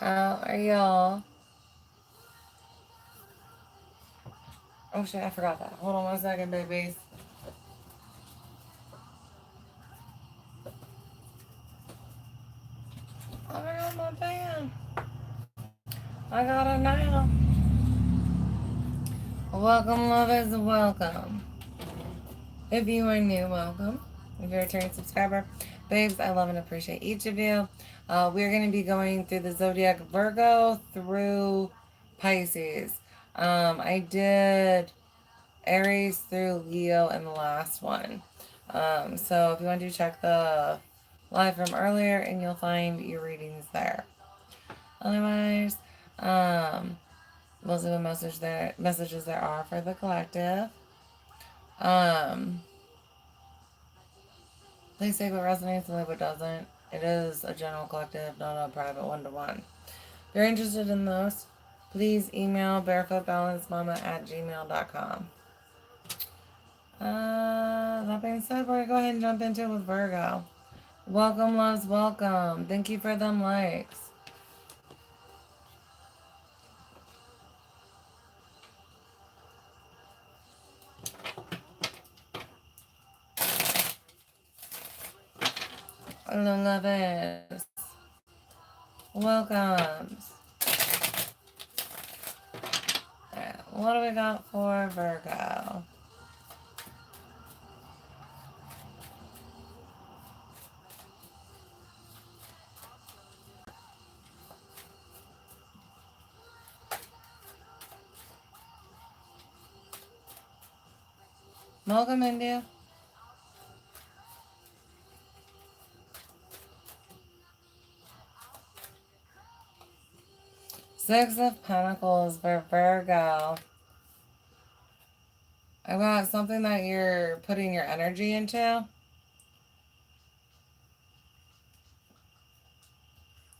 How are y'all? Oh shit, I forgot that. Hold on 1 second, babies. I forgot my pen. I got it now. Welcome, lovers, welcome. If you are new, welcome. If you're a returning subscriber, babes, I love and appreciate each of you. We're going to be going through the zodiac Virgo through Pisces. I did Aries through Leo in the last one. So if you want to check the live from earlier, and you'll find your readings there. Otherwise, we'll see what messages there are for the collective. Please take what resonates and leave what doesn't. It is a general collective, not a private one-to-one. If you're interested in those, please email barefootbalancedmama@gmail.com. That being said, we're going to go ahead and jump into it with Virgo. Welcome, loves, welcome. Thank you for them likes. Hello, lovers. Welcomes. Alright, what do we got for Virgo? Welcome, India. Six of Pentacles for Virgo. I got something that you're putting your energy into.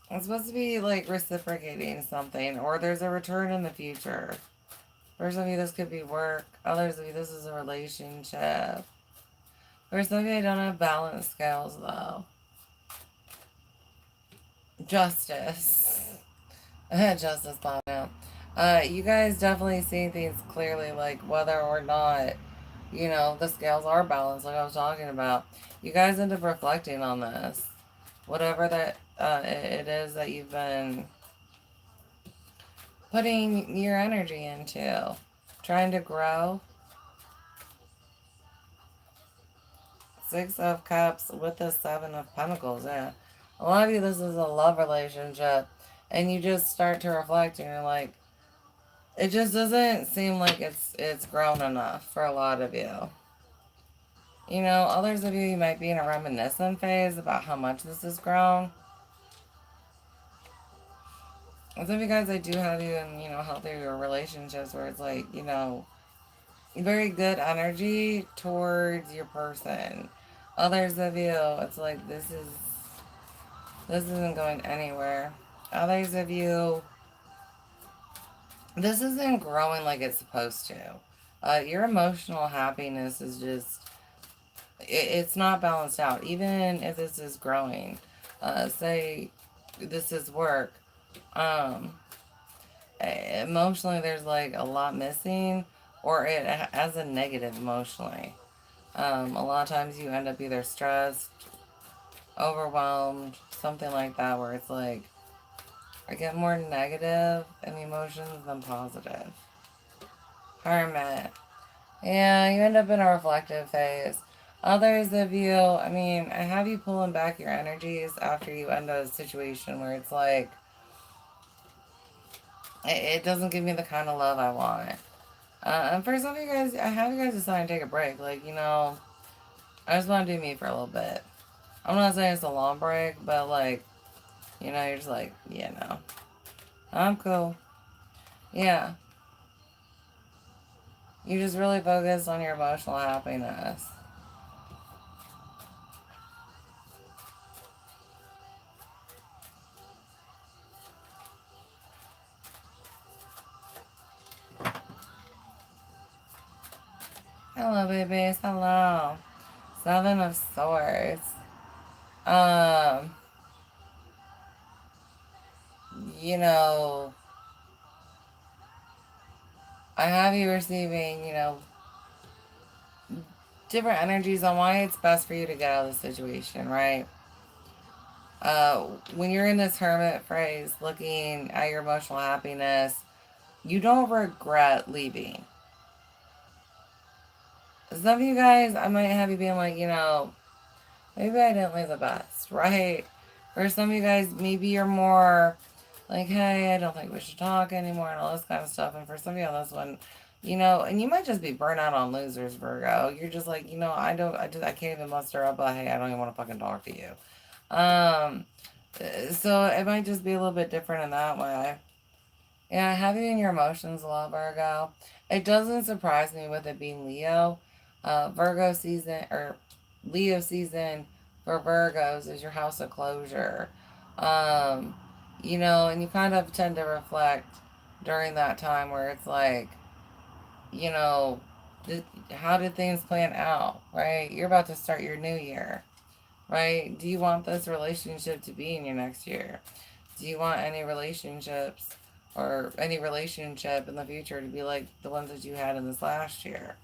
It's supposed to be like reciprocating something, or there's a return in the future. For some of you, this could be work. Others of you, this is a relationship. For some of you, I don't have balance scales though. Justice. Justice popped out. You guys definitely see things clearly, like whether or not, the scales are balanced, like I was talking about. You guys end up reflecting on this. Whatever that it is that you've been putting your energy into. Trying to grow. Six of Cups with the Seven of Pentacles, yeah. A lot of you, this is a love relationship. And you just start to reflect and you're like, it just doesn't seem like it's grown enough for a lot of you. Others of you might be in a reminiscent phase about how much this has grown. And some of you guys, I do have you in, healthier relationships where it's like, very good energy towards your person. Others of you, it's like this isn't going anywhere. Others of you, this isn't growing like it's supposed to. Your emotional happiness is just, it's not balanced out. Even if this is growing, say this is work, emotionally there's like a lot missing, or it has a negative emotionally. A lot of times you end up either stressed, overwhelmed, something like that, where it's like, I get more negative in emotions than positive. Hermit. Yeah, you end up in a reflective phase. Others of you, I have you pulling back your energies after you end a situation where it's like, it doesn't give me the kind of love I want. And for some of you guys, I have you guys decide to take a break. Like, I just want to do me for a little bit. I'm not saying it's a long break, but like, you're just like, yeah, no. I'm cool. Yeah. You just really focus on your emotional happiness. Hello, babies. Hello. Seven of Swords. Um, you know, I have you receiving, different energies on why it's best for you to get out of the situation, right? When you're in this hermit phrase, looking at your emotional happiness, you don't regret leaving. Some of you guys, I might have you being like, maybe I didn't leave the best, right? For some of you guys, maybe you're more like, hey, I don't think we should talk anymore and all this kind of stuff. And for some of you on this one, and you might just be burnt out on losers, Virgo. You're just like, I can't even muster up a, hey, I don't even want to fucking talk to you. Um, so it might just be a little bit different in that way. Yeah, having in your emotions a lot, Virgo. It doesn't surprise me with it being Leo. Virgo season or Leo season for Virgos is your house of closure. Um, and you kind of tend to reflect during that time where it's like, you know, how did things plan out, right? You're about to start your new year, right? Do you want this relationship to be in your next year? Do you want any relationships or any relationship in the future to be like the ones that you had in this last year?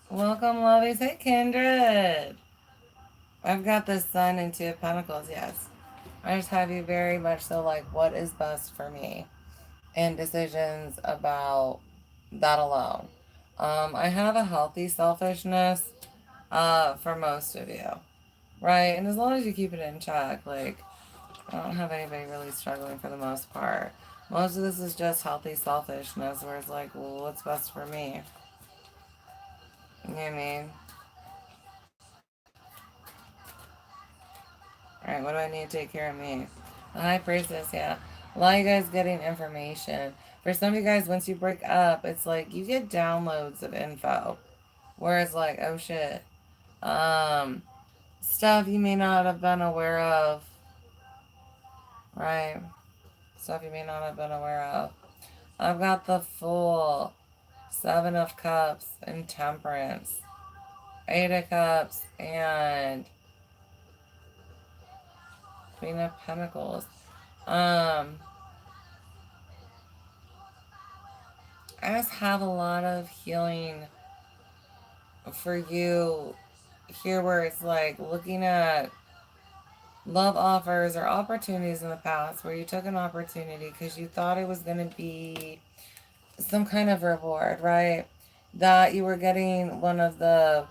Welcome, lovies. Hey, Kindred. I've got the Sun and Two of Pentacles, yes. I just have you very much so like, what is best for me? And decisions about that alone. I have a healthy selfishness for most of you, right? And as long as you keep it in check, like, I don't have anybody really struggling for the most part. Most of this is just healthy selfishness where it's like, well, what's best for me? You know what I mean? Alright, what do I need to take care of me? The High Priestess, yeah. A lot of you guys getting information. For some of you guys, once you break up, it's like you get downloads of info. Where it's like, oh shit. Um, Stuff you may not have been aware of. Right? Stuff you may not have been aware of. I've got the Fool, Seven of Cups, and Temperance, Eight of Cups, and Queen of Pentacles. Um, I just have a lot of healing for you here where it's like looking at love offers or opportunities in the past where you took an opportunity because you thought it was going to be some kind of reward, right? That you were getting one of the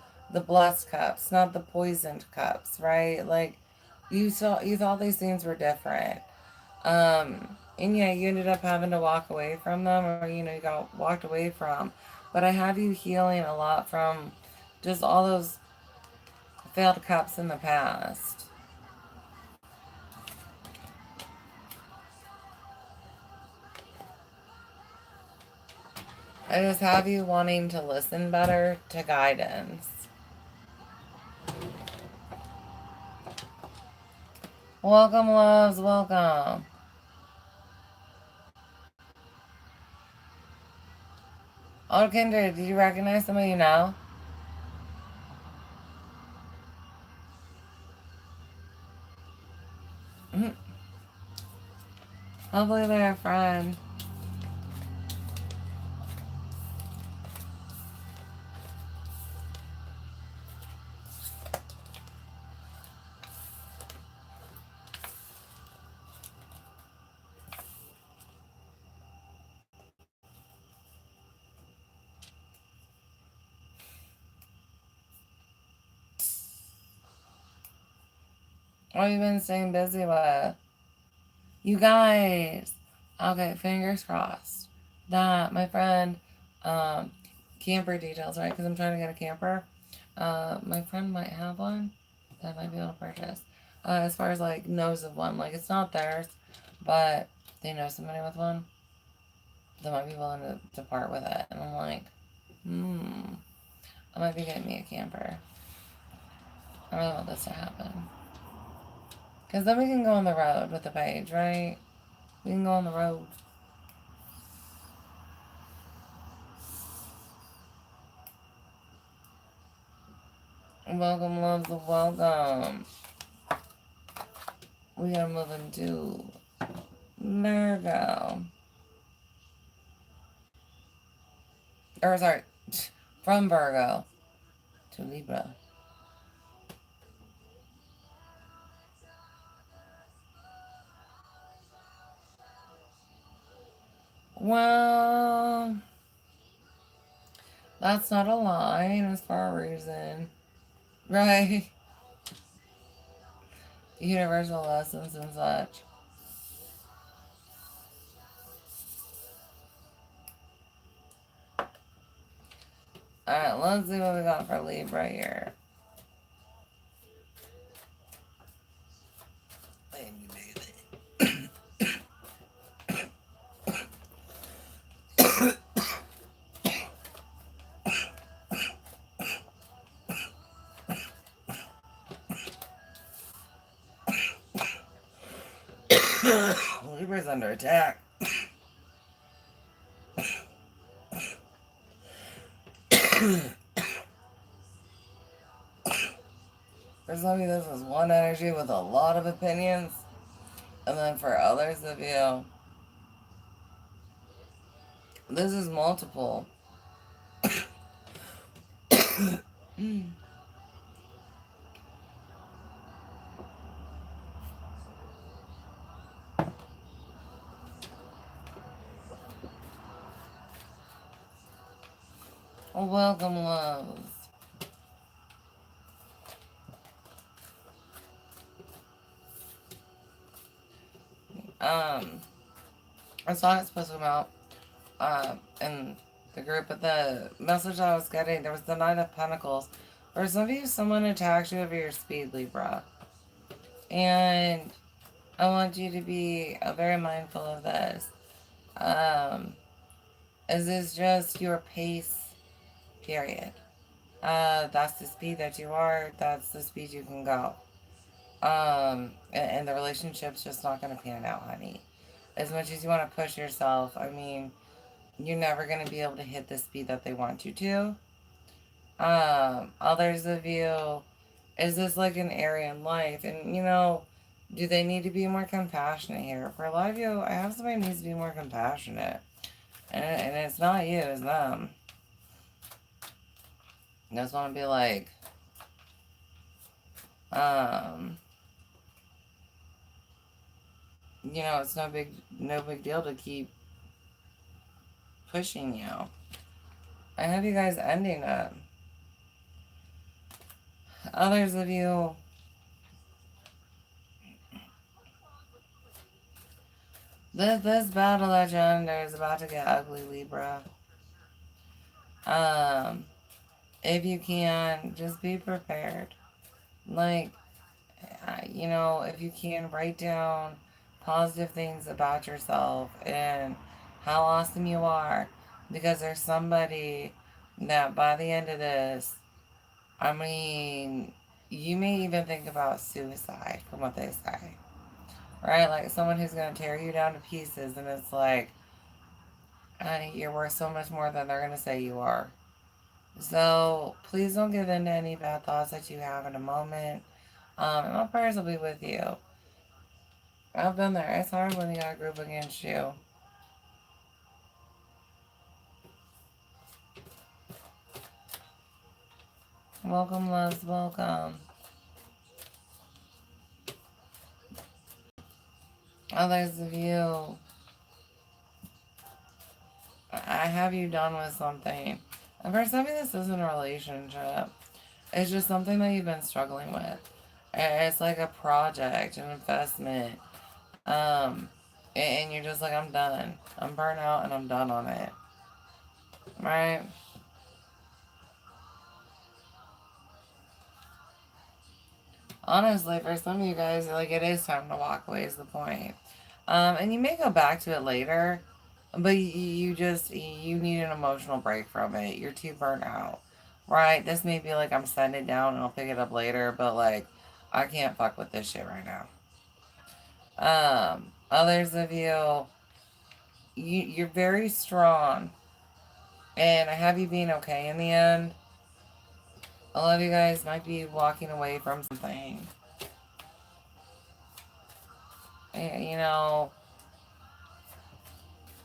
blessed cups, not the poisoned cups, right? Like you thought these things were different. And yeah, you ended up having to walk away from them or you got walked away from. But I have you healing a lot from just all those failed cups in the past. I just have you wanting to listen better to guidance. Welcome, loves, welcome. Oh, Kendra, did you recognize somebody you know? Hopefully they're a friend. What have you been staying busy with? You guys. Okay, fingers crossed. That, my friend, um, camper details, right? Because I'm trying to get a camper. My friend might have one that I might be able to purchase. As far as like knows of one, like it's not theirs, but they know somebody with one that might be willing to part with it. And I'm like, I might be getting me a camper. I really want this to happen. Because then we can go on the road with the page, right? We can go on the road. Welcome, loves, welcome. we gotta move into Virgo. Or sorry, from Virgo to Libra. Well, that's not a line. It's for a reason. Right? Universal lessons and such. Alright, let's see what we got for Libra here. Libra's under attack. For some of you, this is one energy with a lot of opinions. And then for others of you, this is multiple. Welcome, loves. I saw it supposed to come out in the group, but the message I was getting, there was the Nine of Pentacles. For some of you, someone attacked you over your speed, Libra. And I want you to be very mindful of this. Is this just your pace, period? That's the speed that you are, that's the speed you can go. And the relationship's just not going to pan out, honey. As much as you want to push yourself, I mean, you're never going to be able to hit the speed that they want you to. Others of you, is this like an area in life? And, you know, do they need to be more compassionate here? For a lot of you, I have somebody who needs to be more compassionate. And it's not you, it's them. I just want to be like, you know, it's no big deal to keep pushing you. I have you guys ending it. Others of you, this battle that you're under is about to get ugly, Libra. If you can, just be prepared. Like, you know, if you can, write down positive things about yourself and how awesome you are. Because there's somebody that by the end of this, I mean, you may even think about suicide from what they say. Right? Like someone who's going to tear you down to pieces, and it's like, honey, you're worth so much more than they're going to say you are. So please don't give in to any bad thoughts that you have in a moment. And my prayers will be with you. I've been there. It's hard when you got a group against you. Welcome, loves. Welcome. Others of you, I have you done with something. And for some of you, this isn't a relationship. It's just something that you've been struggling with. It's like a project, an investment. And you're just like, I'm done. I'm burnt out and I'm done on it. Right? Honestly, for some of you guys, like, it is time to walk away is the point. And you may go back to it later, but you just, you need an emotional break from it. You're too burnt out. Right? This may be like, I'm setting it down and I'll pick it up later, but like, I can't fuck with this shit right now. Others of you, you're very strong. And I have you being okay in the end. A lot of you guys might be walking away from something. You know,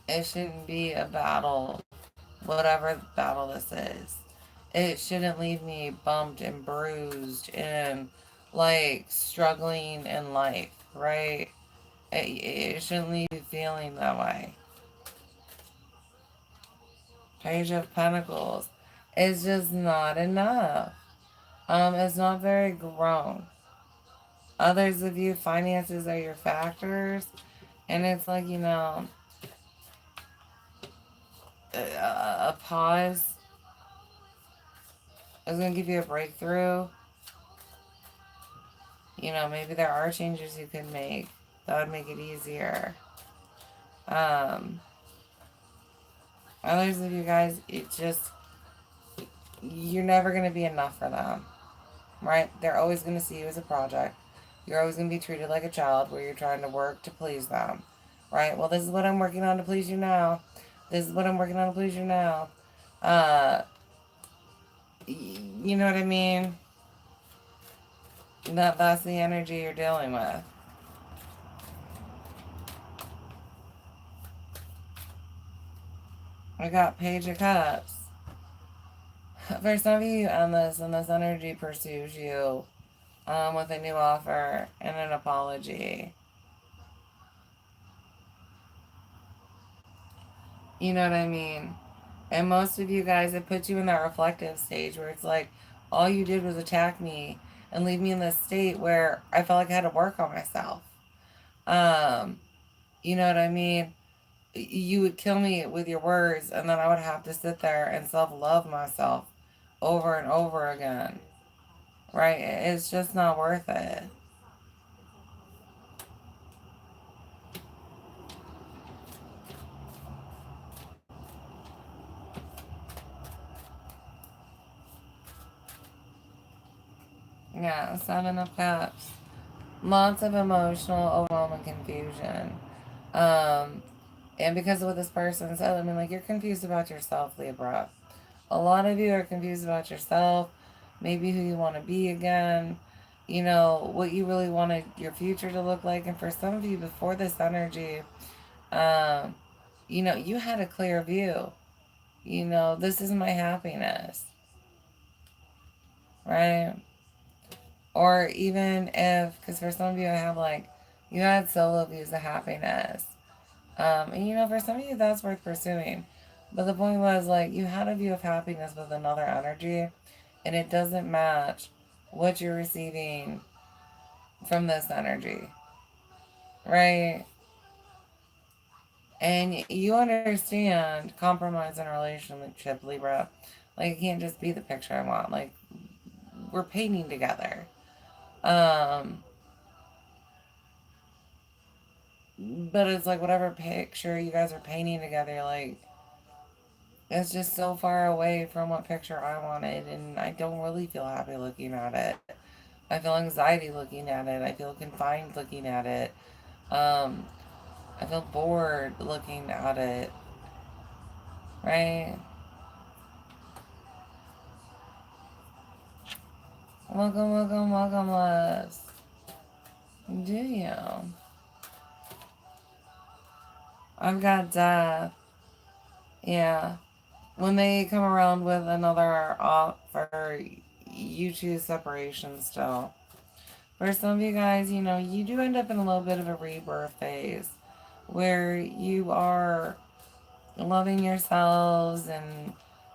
it shouldn't be a battle, whatever battle this is. It shouldn't leave me bumped and bruised and like struggling in life, right? It shouldn't leave you feeling that way. Page of Pentacles. It's just not enough. It's not very grown. Others of you, finances are your factors. And it's like, a pause is going to give you a breakthrough. Maybe there are changes you could make that would make it easier. Um, Others of you guys, you're never going to be enough for them, right? They're always going to see you as a project. You're always going to be treated like a child where you're trying to work to please them, right? Well, this is what I'm working on to please you now. This is what I'm working on to please you now. Uh, you know what I mean? That's the energy you're dealing with. I got Page of Cups. For some of you on this, and this energy pursues you with a new offer and an apology. You know what I mean? And most of you guys, it puts you in that reflective stage where it's like, all you did was attack me and leave me in this state where I felt like I had to work on myself. Um, you know what I mean? You would kill me with your words, and then I would have to sit there and self-love myself over and over again. Right? It's just not worth it. Yeah, Seven of Cups. Lots of emotional overwhelm and confusion. Um, and because of what this person said, I mean, like, you're confused about yourself, Libra. A lot of you are confused about yourself, maybe who you want to be again, what you really wanted your future to look like. And for some of you, before this energy, um, you had a clear view. This is my happiness, right? Or even if, because for some of you, I have like, you had solo views of happiness. And for some of you, that's worth pursuing. But the point was, like, you had a view of happiness with another energy, and it doesn't match what you're receiving from this energy, right? And you understand compromise in a relationship, Libra. Like, it can't just be the picture I want. Like, we're painting together. Um, but it's like whatever picture you guys are painting together, like, it's just so far away from what picture I wanted, and I don't really feel happy looking at it. I feel anxiety looking at it. I feel confined looking at it. Um, I feel bored looking at it. Right? Welcome, welcome, welcome, Les. Do you? I've got death. Yeah. When they come around with another offer, you choose separation still. For some of you guys, you do end up in a little bit of a rebirth phase where you are loving yourselves and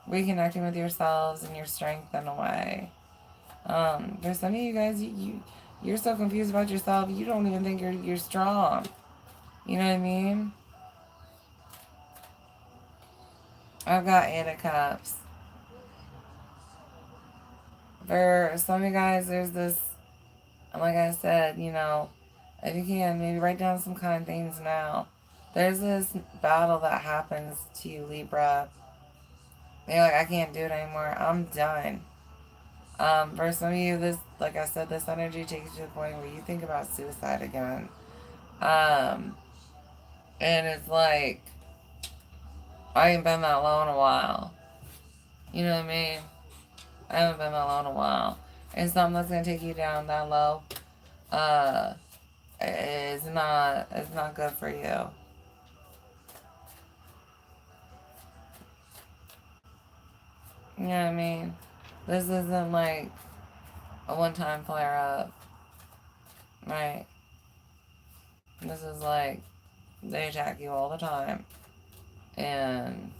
reconnecting with yourselves and your strength in a way. For some of you guys, you're so confused about yourself, you don't even think you're strong. You know what I mean? I've got Eight of Cups. For some of you guys, there's this, like I said, if you can, maybe write down some kind things now. There's this battle that happens to you, Libra. You're like, I can't do it anymore. I'm done. For some of you, this, like I said, this energy takes you to the point where you think about suicide again. Um, and it's like, I ain't been that low in a while. You know what I mean? I haven't been that low in a while. And something that's gonna take you down that low. Uh, it's not good for you. You know what I mean? This isn't like a one-time flare-up, right? This is like they attack you all the time. And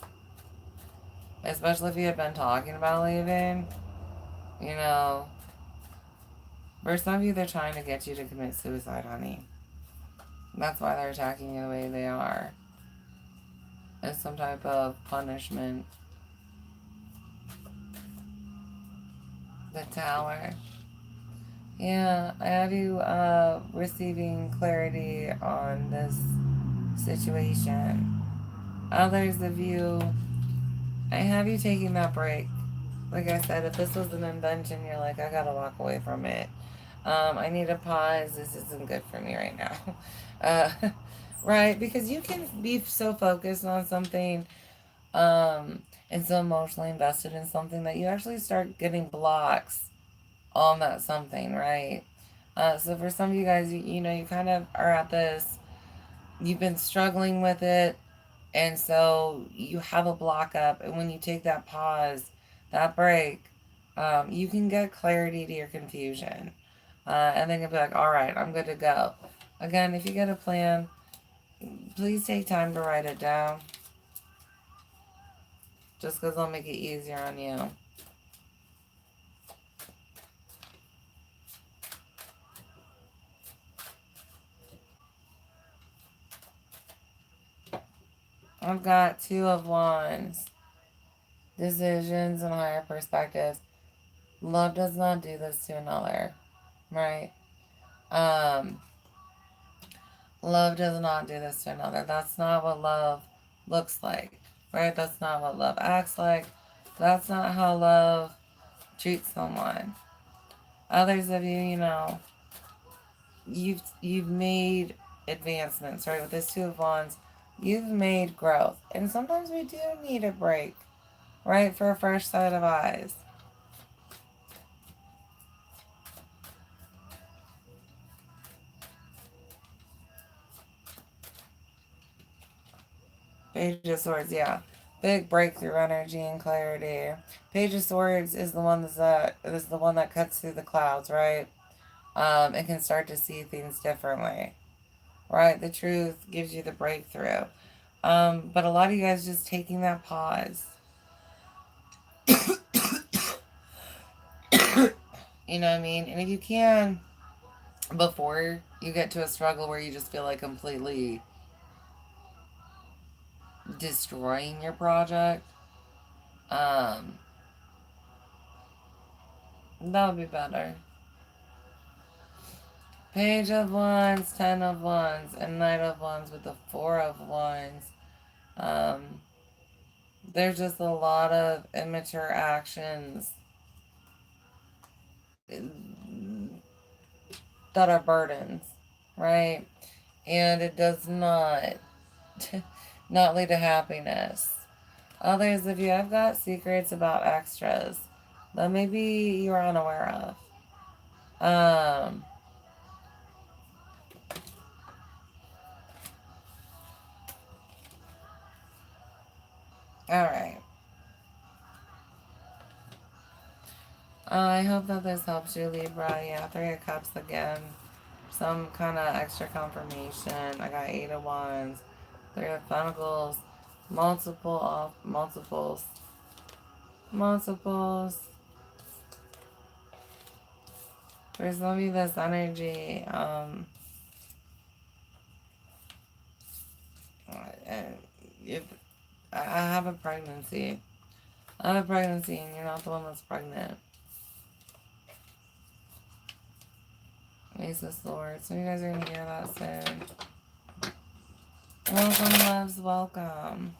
especially if you had been talking about leaving, you know, for some of you, they're trying to get you to commit suicide, honey. That's why they're attacking you the way they are. As some type of punishment. The Tower. Yeah, I have you receiving clarity on this situation. Others of you, I have you taking that break. Like I said, if this was an invention, you're like, I gotta walk away from it. I need a pause. This isn't good for me right now. Uh, right? Because you can be so focused on something and so emotionally invested in something that you actually start getting blocks on that something, right? So for some of you guys, you know, you kind of are at this, you've been struggling with it, and so you have a block up, and when you take that pause, that break, you can get clarity to your confusion. And then you'll be like, all right, I'm good to go. Again, if you get a plan, please take time to write it down, just because it'll make it easier on you. I've got Two of Wands, decisions and higher perspectives. Love does not do this to another, right? Um, Love does not do this to another. That's not what love looks like, right? That's not what love acts like. That's not how love treats someone. Others of you, you know, you've made advancements, right? With this Two of Wands, you've made growth, and sometimes we do need a break, right, for a fresh set of eyes. Page of Swords, yeah. Big breakthrough energy and clarity. Page of Swords is the one is the one that cuts through the clouds, right? And can start to see things differently, right? The truth gives you the breakthrough. But a lot of you guys just taking that pause. You know what I mean? And if you can, before you get to a struggle where you just feel like completely destroying your project, um, that would be better. Page of Wands, Ten of Wands, and Knight of Wands with the Four of Wands. Um, there's just a lot of immature actions that are burdens, right? And it does not not lead to happiness. Others of you have got secrets about extras that maybe you're unaware of. All right. I hope that this helps you, Libra. Yeah, Three of Cups again. Some kind of extra confirmation. I got Eight of Wands, Three of Pentacles, multiples. For some of you, this energy, if I have a pregnancy, and you're not the one that's pregnant. Ace of Swords. So you guys are gonna hear that soon. Welcome, loves. Welcome.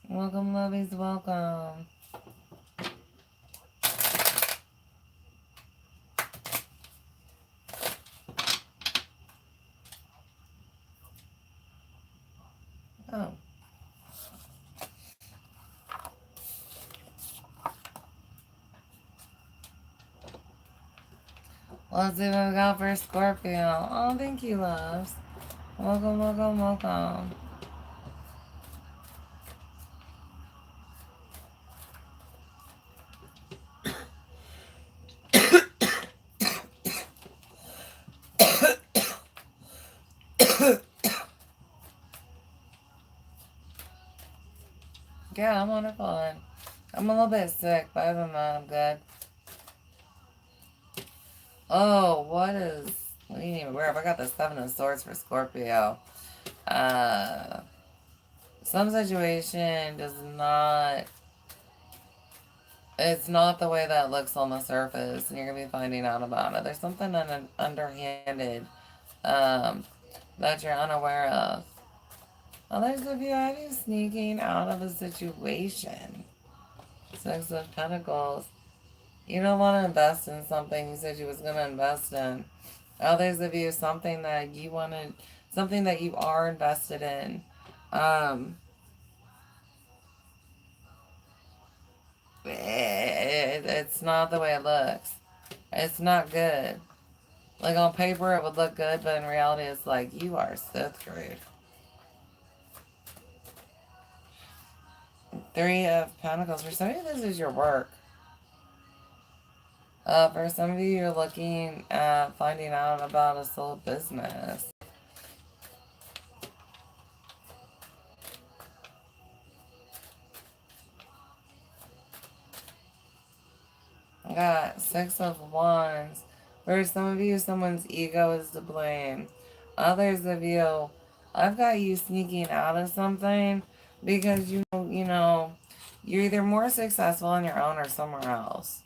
Welcome, lovies. Welcome. Oh. Let's see what we got for Scorpio. Oh, thank you, loves. Welcome, welcome, welcome. Yeah, I'm wonderful. I'm a little bit sick, but other than that, I'm good. Oh, what is... What do you need? Where? I got the Seven of Swords for Scorpio. Uh, some situation does not... It's not the way that looks on the surface, and you're going to be finding out about it. There's something underhanded um, that you're unaware of. Others of you, I you sneaking out of a situation. Six of Pentacles. You don't want to invest in something you said you was going to invest in. Others of you, something that you wanted, something that you are invested in. It's not the way it looks. It's not good. Like on paper it would look good, but in reality it's like you are so screwed. Three of Pentacles. For some of you, this is your work. For some of you, you're looking at finding out about a sold business. I got Six of Wands. For some of you, someone's ego is to blame. Others of you, I've got you sneaking out of something because you're either more successful on your own or somewhere else.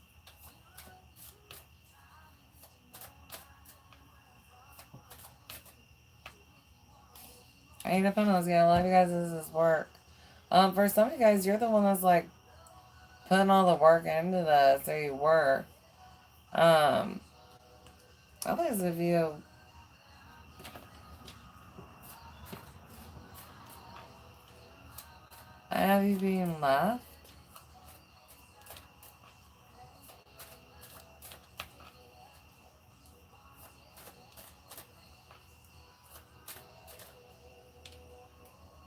Eight of Pentacles, yeah, a lot of you guys, this is work. For some of you guys, you're the one that's like putting all the work into this, or you were. Others of you, I have you being left.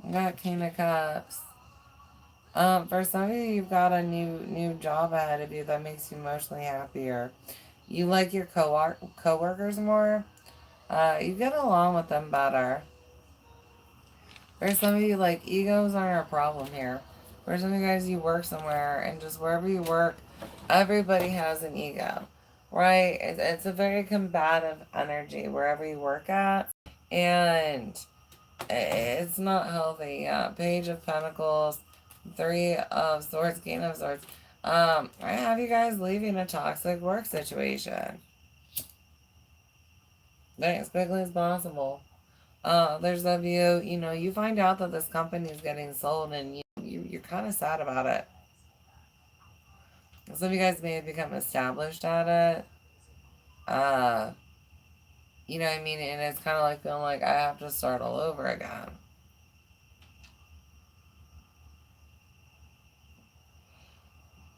I got King of Cups. For some of you, you've got a new job ahead of you that makes you emotionally happier. You like your coworkers more. You get along with them better. For some of you, like, egos aren't a problem here. For some of you guys, you work somewhere, and just wherever you work, everybody has an ego, right? It's a very combative energy wherever you work at, and it's not healthy. Page of Pentacles, Three of Swords, King of Swords. I have you guys leaving a toxic work situation as quickly as possible. There's of you, you find out that this company is getting sold, and you're kind of sad about it. Some of you guys may have become established at it. Uh, you know what I mean? And it's kind of like feeling like I have to start all over again.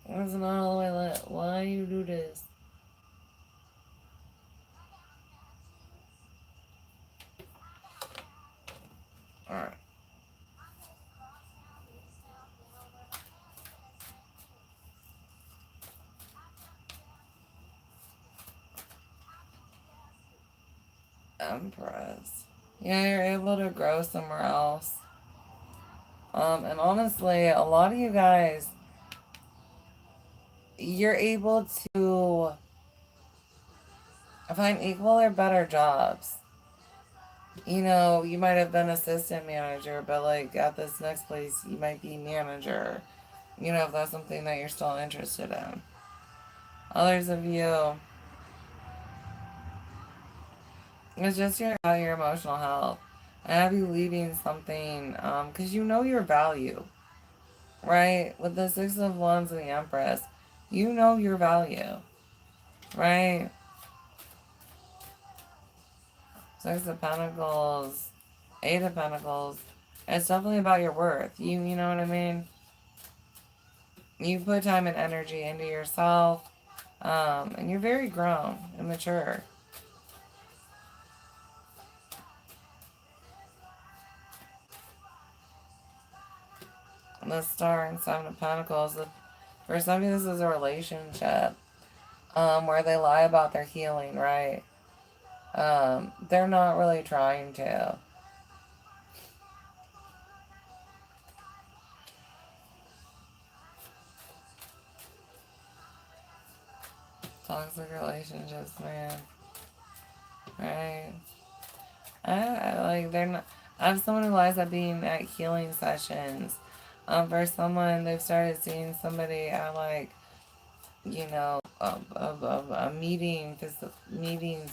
It's not all the way lit. Why you do this? Alright. Empress. Yeah, you're able to grow somewhere else. And honestly, a lot of you guys, you're able to find equal or better jobs. You might have been assistant manager, but like at this next place, you might be manager. If that's something that you're still interested in. Others of you, it's just your emotional health. I have you leaving something, because you know your value, right? With the Six of Wands and the Empress, you know your value, right? Six of Pentacles, Eight of Pentacles. It's definitely about your worth. You know what I mean? You put time and energy into yourself, and you're very grown and mature. The Star and Seven of Pentacles. For some of you, this is a relationship where they lie about their healing, right? They're not really trying to. Toxic relationships, man. Right? Like, they're not. I have someone who lies at being at healing sessions. For someone, they've started seeing somebody at, like, a meeting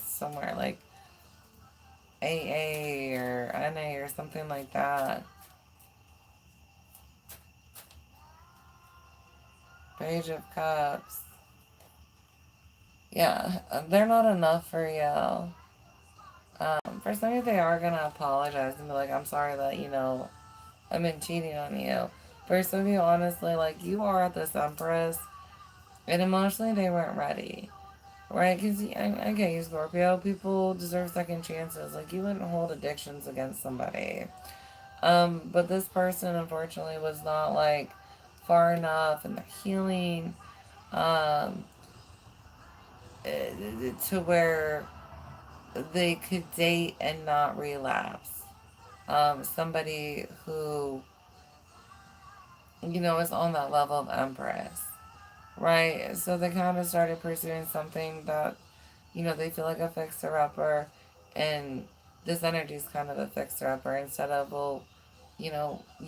somewhere, like AA or NA or something like that. Page of Cups. Yeah, they're not enough for you. For some of you, they are gonna apologize and be like, "I'm sorry that I've been cheating on you." For some of you, honestly, like, you are this Empress, and emotionally, they weren't ready, right? Because I get you, Scorpio. People deserve second chances. Like, you wouldn't hold addictions against somebody. But this person, unfortunately, was not, like, far enough in their healing, um, to where they could date and not relapse. Somebody who, is on that level of Empress, right? So they kind of started pursuing something that, they feel like a fixer-upper, and this energy is kind of a fixer-upper instead of, well, you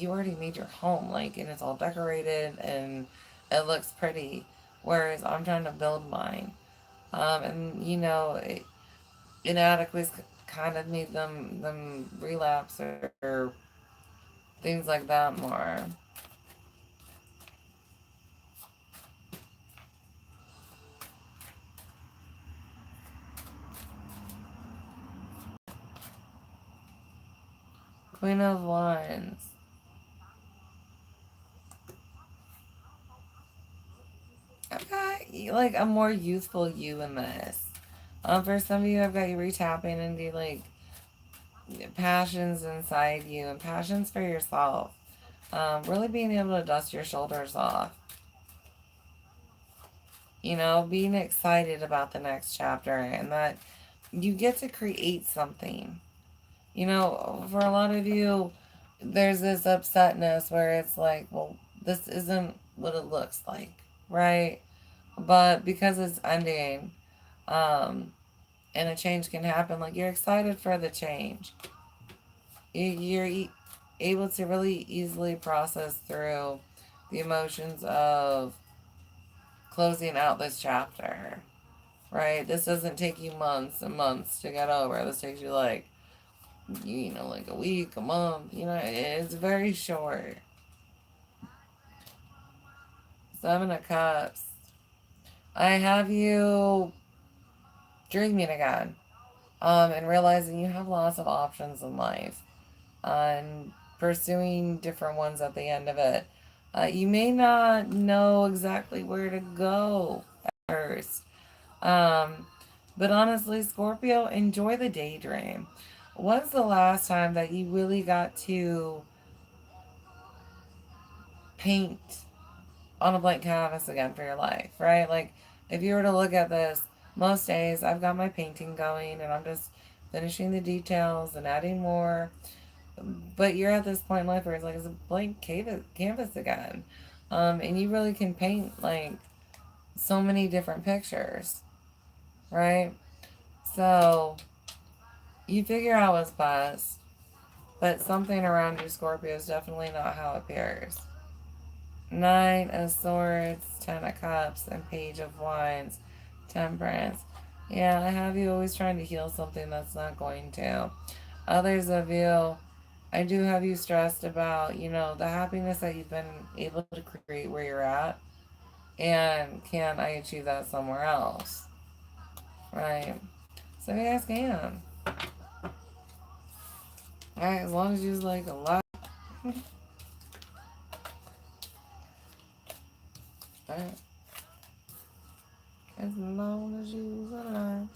already made your home, like, and it's all decorated and it looks pretty, whereas I'm trying to build mine. And, inadequacies kind of made them relapse or things like that more. Queen of Wands. I've got like a more youthful you in this. For some of you, I've got you retapping into like passions inside you and passions for yourself. Really being able to dust your shoulders off. Being excited about the next chapter and that you get to create something. For a lot of you, there's this upsetness where it's like, well, this isn't what it looks like, right? But because it's ending, um, and a change can happen, like, you're excited for the change. You're able to really easily process through the emotions of closing out this chapter, right? This doesn't take you months and months to get over. This takes you like a week, a month. It's very short. Seven of Cups. I have you dreaming again, and realizing you have lots of options in life, and pursuing different ones at the end of it. You may not know exactly where to go at first, um, but honestly, Scorpio, enjoy the daydream. When's the last time that you really got to paint on a blank canvas again for your life, right? Like, if you were to look at this, most days I've got my painting going and I'm just finishing the details and adding more. But you're at this point in life where it's like it's a blank canvas again. And you really can paint like so many different pictures, right? So you figure out what's best, but something around you, Scorpio, is definitely not how it appears. Nine of Swords, Ten of Cups, and Page of Wands, Temperance. Yeah, I have you always trying to heal something that's not going to. Others of you, I do have you stressed about, the happiness that you've been able to create where you're at. And can I achieve that somewhere else? Right? So you guys can. Alright, as long as you like a lot. As long as you's alive.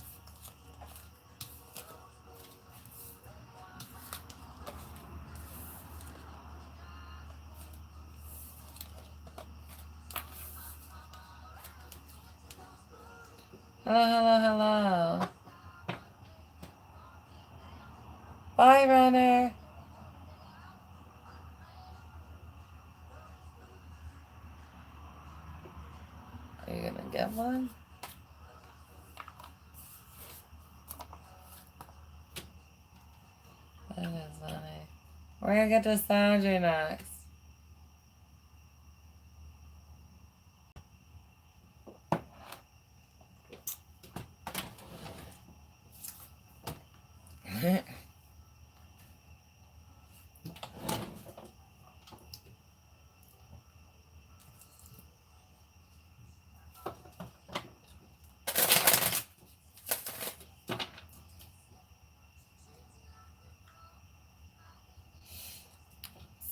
Hello, hello, hello. Bye, runner. Are you gonna get one? That is funny. We're gonna get to Sandra next.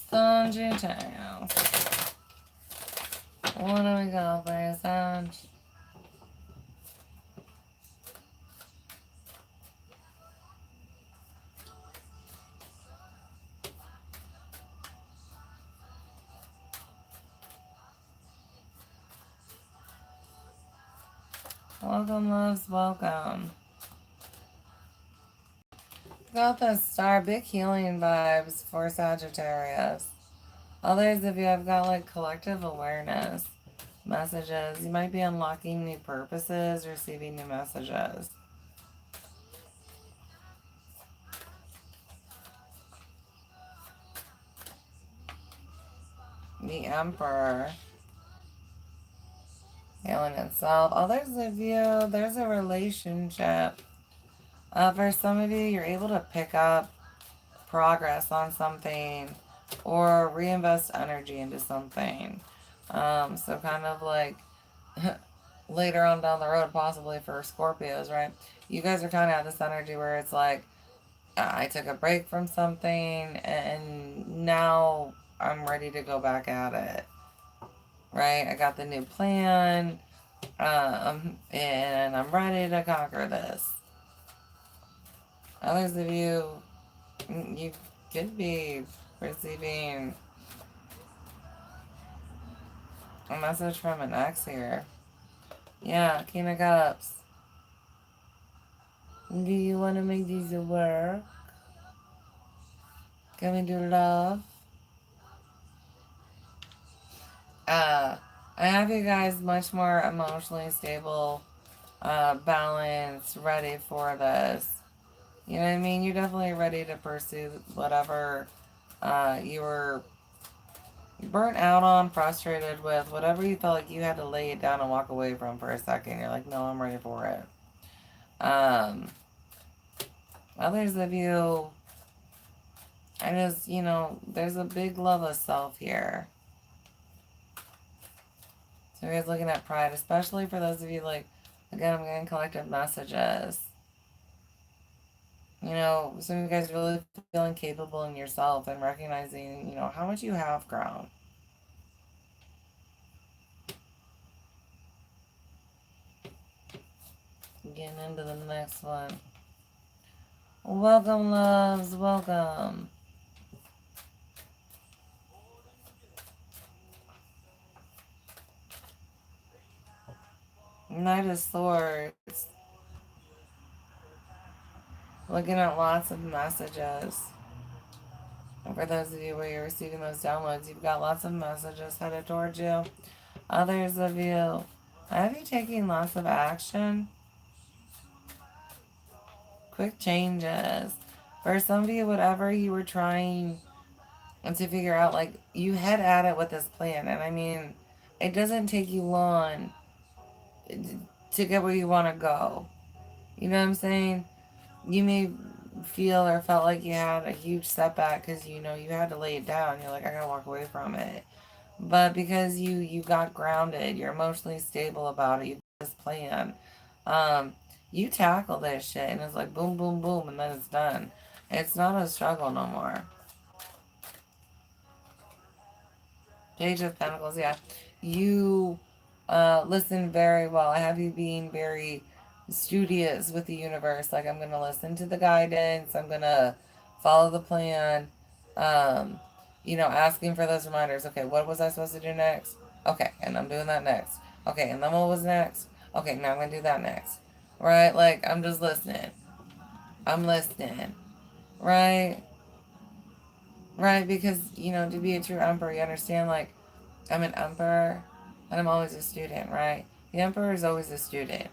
Sandra Town. What do we got for Sandra? Welcome, loves, welcome. Got the star, big healing vibes for Sagittarius. Others of you have got like collective awareness messages. You might be unlocking new purposes, receiving new messages. The Emperor. Healing itself. Others of you, there's a relationship. For some of you, you're able to pick up progress on something or reinvest energy into something. So kind of like later on down the road, possibly for Scorpios, right? You guys are kind of at this energy where it's like, I took a break from something and now I'm ready to go back at it, right? I got the new plan, and I'm ready to conquer this. Others of you, you could be receiving a message from an ex here. Yeah, King of Cups. Do you want to make these work? Can we do love? I have you guys much more emotionally stable, balanced, ready for this. You know what I mean? You're definitely ready to pursue whatever you were burnt out on, frustrated with, whatever you felt like you had to lay it down and walk away from for a second. You're like, no, I'm ready for it. Others of you, I just, there's a big love of self here. So you guys looking at pride, especially for those of you like, again, I'm getting collective messages. Some of you guys really feeling capable in yourself and recognizing, how much you have grown. Getting into the next one. Welcome, loves. Welcome. Knight of Swords. Looking at lots of messages. And for those of you where you're receiving those downloads, you've got lots of messages headed towards you. Others of you, have you taking lots of action? Quick changes. For some of you, whatever you were trying to figure out, like, you head at it with this plan. And I mean, it doesn't take you long to get where you want to go. You know what I'm saying? You may feel or felt like you had a huge setback because, you had to lay it down. You're like, I gotta walk away from it. But because you got grounded, you're emotionally stable about it, you got this plan, you tackle this shit and it's like boom, boom, boom, and then it's done. It's not a struggle no more. Page of Pentacles, yeah. You listen very well. I have you being very studious with the universe. Like, I'm going to listen to the guidance. I'm going to follow the plan. Um, asking for those reminders. Okay, what was I supposed to do next? Okay, and I'm doing that next. Okay, and then what was next? Okay, now I'm going to do that next. Right? Like, I'm just listening. I'm listening. Right? Right? Because, to be a true emperor, you understand, like, I'm an emperor, and I'm always a student, right? The emperor is always a student.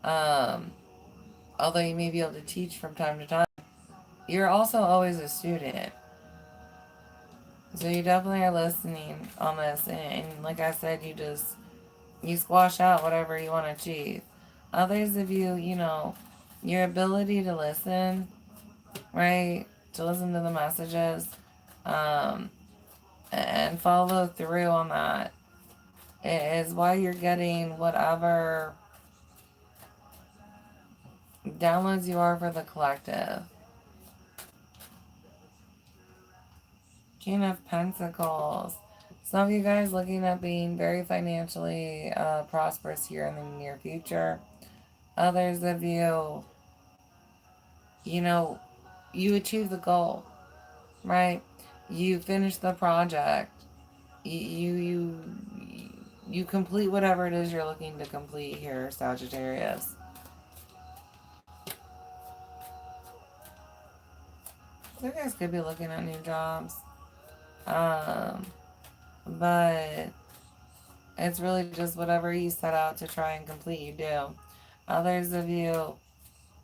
Um, Although you may be able to teach from time to time, you're also always a student. So you definitely are listening on this, and like I said, you squash out whatever you want to achieve. Others of you, your ability to listen, right? To listen to the messages, um, and follow through on that is why you're getting whatever downloads you are for the collective. King of Pentacles. Some of you guys looking at being very financially prosperous here in the near future. Others of you, you know, you achieve the goal, right? You finish the project. You complete whatever it is you're looking to complete here, Sagittarius. You guys could be looking at new jobs. Um, but it's really just whatever you set out to try and complete, you do. Others of you,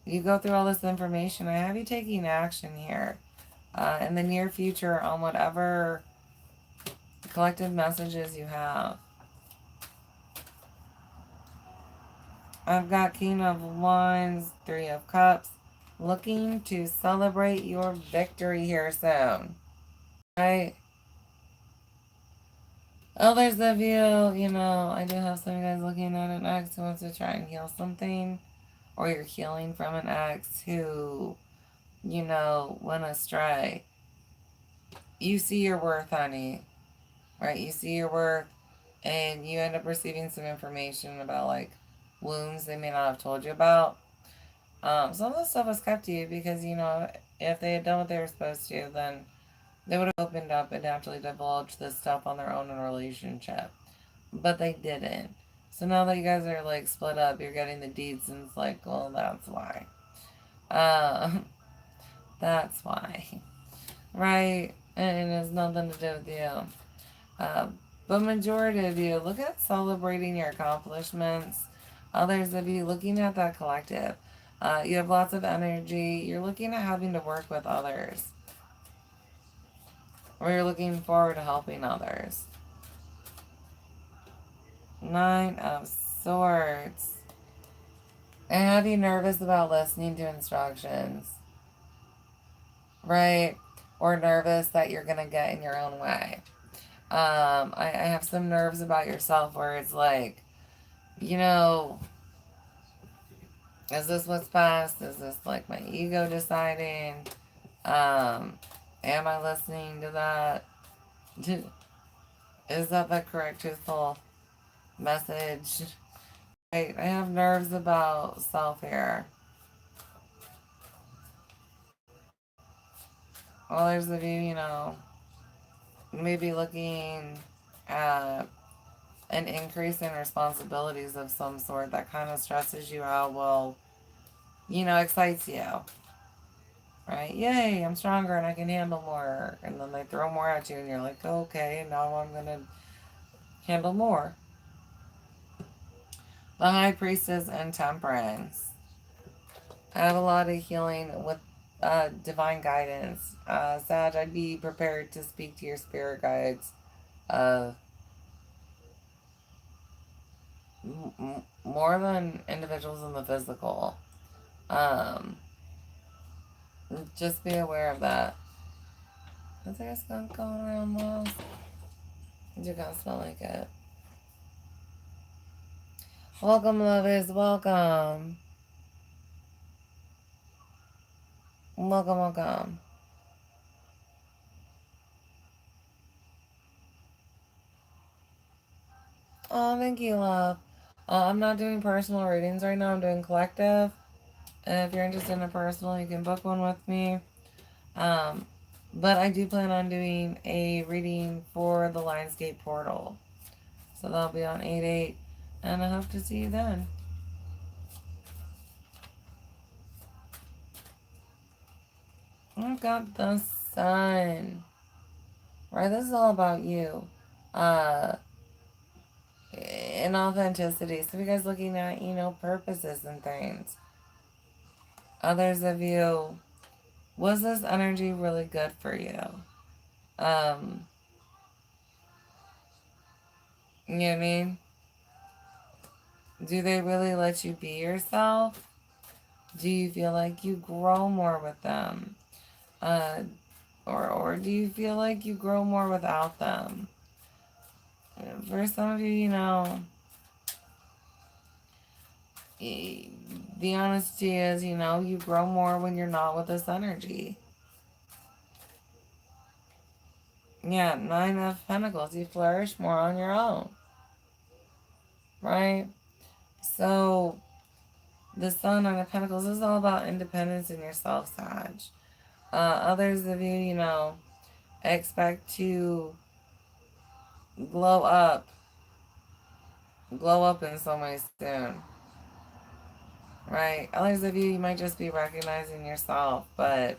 you go through all this information. I have you taking action here in the near future on whatever collective messages you have. I've got King of Wands, Three of Cups, looking to celebrate your victory here soon. Right? Others of you, I do have some of you guys looking at an ex who wants to try and heal something, or you're healing from an ex who, went astray. You see your worth, honey, right? You see your worth, and you end up receiving some information about, like, wounds they may not have told you about. Some of the stuff was kept to you because, if they had done what they were supposed to, then they would have opened up and actually divulged this stuff on their own in a relationship. But they didn't. So now that you guys are, like, split up, you're getting the deeds, and it's like, well, that's why. Um, that's why. Right? And it has nothing to do with you. But majority of you, look at celebrating your accomplishments. Others of you, looking at that collective. You have lots of energy. You're looking at having to work with others. Or you're looking forward to helping others. Nine of Swords. And have you nervous about listening to instructions? Right? Or nervous that you're going to get in your own way. I have some nerves about yourself where it's like, is this what's best? Is this like my ego deciding? Am I listening to that? Is that the correct, truthful message? I have nerves about self here. Others of you, maybe looking at an increase in responsibilities of some sort that kind of stresses you out, well, excites you. Right? Yay, I'm stronger and I can handle more. And then they throw more at you and you're like, okay, now I'm going to handle more. The High Priestess and Temperance. I have a lot of healing with divine guidance. Sag, I'd be prepared to speak to your spirit guides more than individuals in the physical. Just be aware of that. Is there a skunk going around walls? You gotta smell like it. Welcome, lovers. Welcome. Welcome, welcome. Oh, thank you, love. I'm not doing personal readings right now. I'm doing collective. And if you're interested in a personal, you can book one with me. Um, but I do plan on doing a reading for the Lionsgate portal. So that'll be on 8/8. And I hope to see you then. I've got the sun. Right? This is all about you. Uh, and authenticity. So you guys looking at, purposes and things. Others of you, was this energy really good for you? Um, you know what I mean? Do they really let you be yourself? Do you feel like you grow more with them? Uh, or do you feel like you grow more without them? For some of you, the honesty is, you grow more when you're not with this energy. Yeah, Nine of Pentacles, you flourish more on your own, right? So, the Sun, Nine of Pentacles, is all about independence in yourself, Sag. Others of you, expect to glow up, in some way soon, right? Others of you, you might just be recognizing yourself, but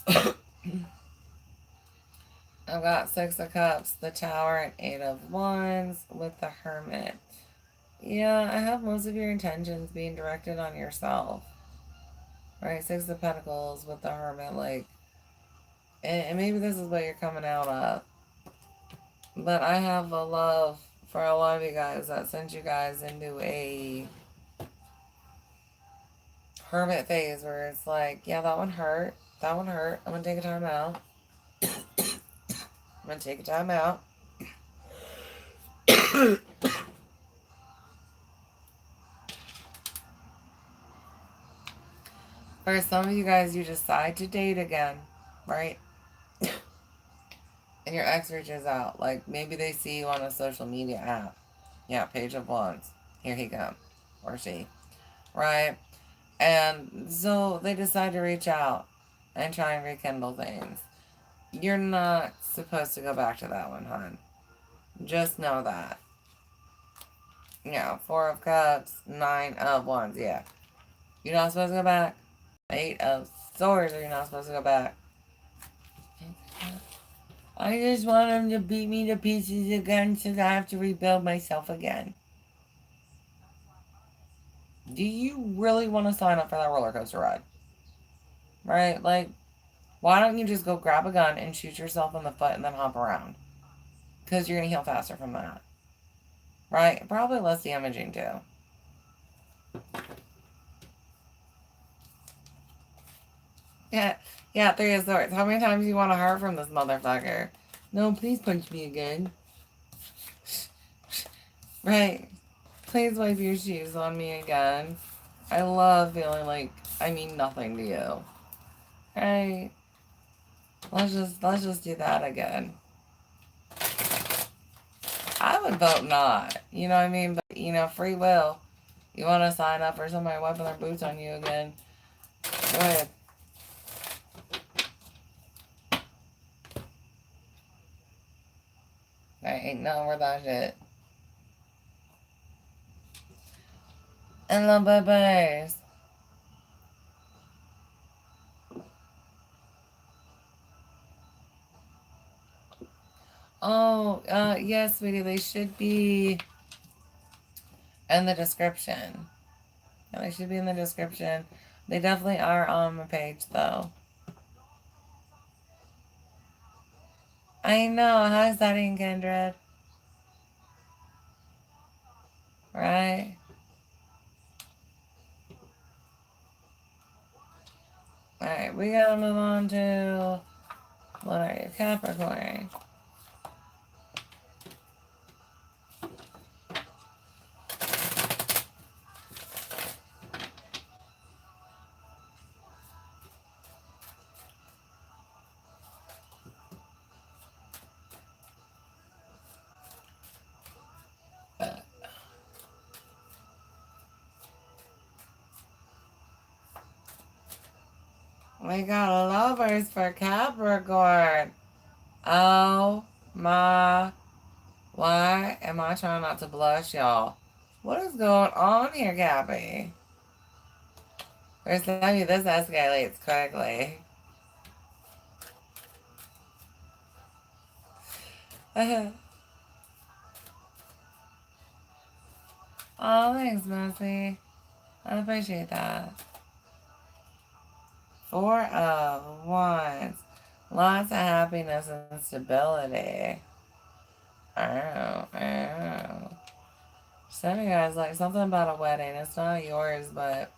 I've got Six of Cups, the Tower, and Eight of Wands with the Hermit. Yeah, I have most of your intentions being directed on yourself. Right? Six of Pentacles with the Hermit, like, and maybe this is what you're coming out of. But I have a love for a lot of you guys that sent you guys into a hermit phase where it's like, yeah, that one hurt. That one hurt. I'm going to take a time out. I'm going to take a time out. For some of you guys, you decide to date again, right? And your ex reaches out. Like, maybe they see you on a social media app. Yeah, Page of Wands. Here he comes. Or she. Right? And so they decide to reach out and try and rekindle things. You're not supposed to go back to that one, hon. Just know that. Yeah, Four of Cups, Nine of Wands, yeah. You're not supposed to go back. Eight of Swords, or you're not supposed to go back. I just want him to beat me to pieces again so that I have to rebuild myself again. Do you really want to sign up for that roller coaster ride? Right? Like, why don't you just go grab a gun and shoot yourself in the foot and then hop around? Because you're going to heal faster from that. Right? Probably less damaging too. Yeah, Three of Swords. How many times do you want to heart from this motherfucker? No, please punch me again. Right. Please wipe your shoes on me again. I love feeling like I mean nothing to you. Right? Let's just do that again. I would vote not. You know what I mean? But free will. You want to sign up for somebody wiping their boots on you again? Go ahead. I ain't nothing worth that shit. And the babies. Oh, yes, sweetie. They should be in the description. Yeah, they should be in the description. They definitely are on my page, though. I know. How exciting, Kindred? Right? Alright, we gotta move on to... What are you? Capricorn. We got lovers for Capricorn. Oh my. Why am I trying not to blush, y'all? What is going on here, Cappy? For some of you, this escalates quickly. Oh, thanks, Mercy. I appreciate that. 4 of Wands. Lots of happiness and stability. Oh. Some of you guys like something about a wedding. It's not yours, but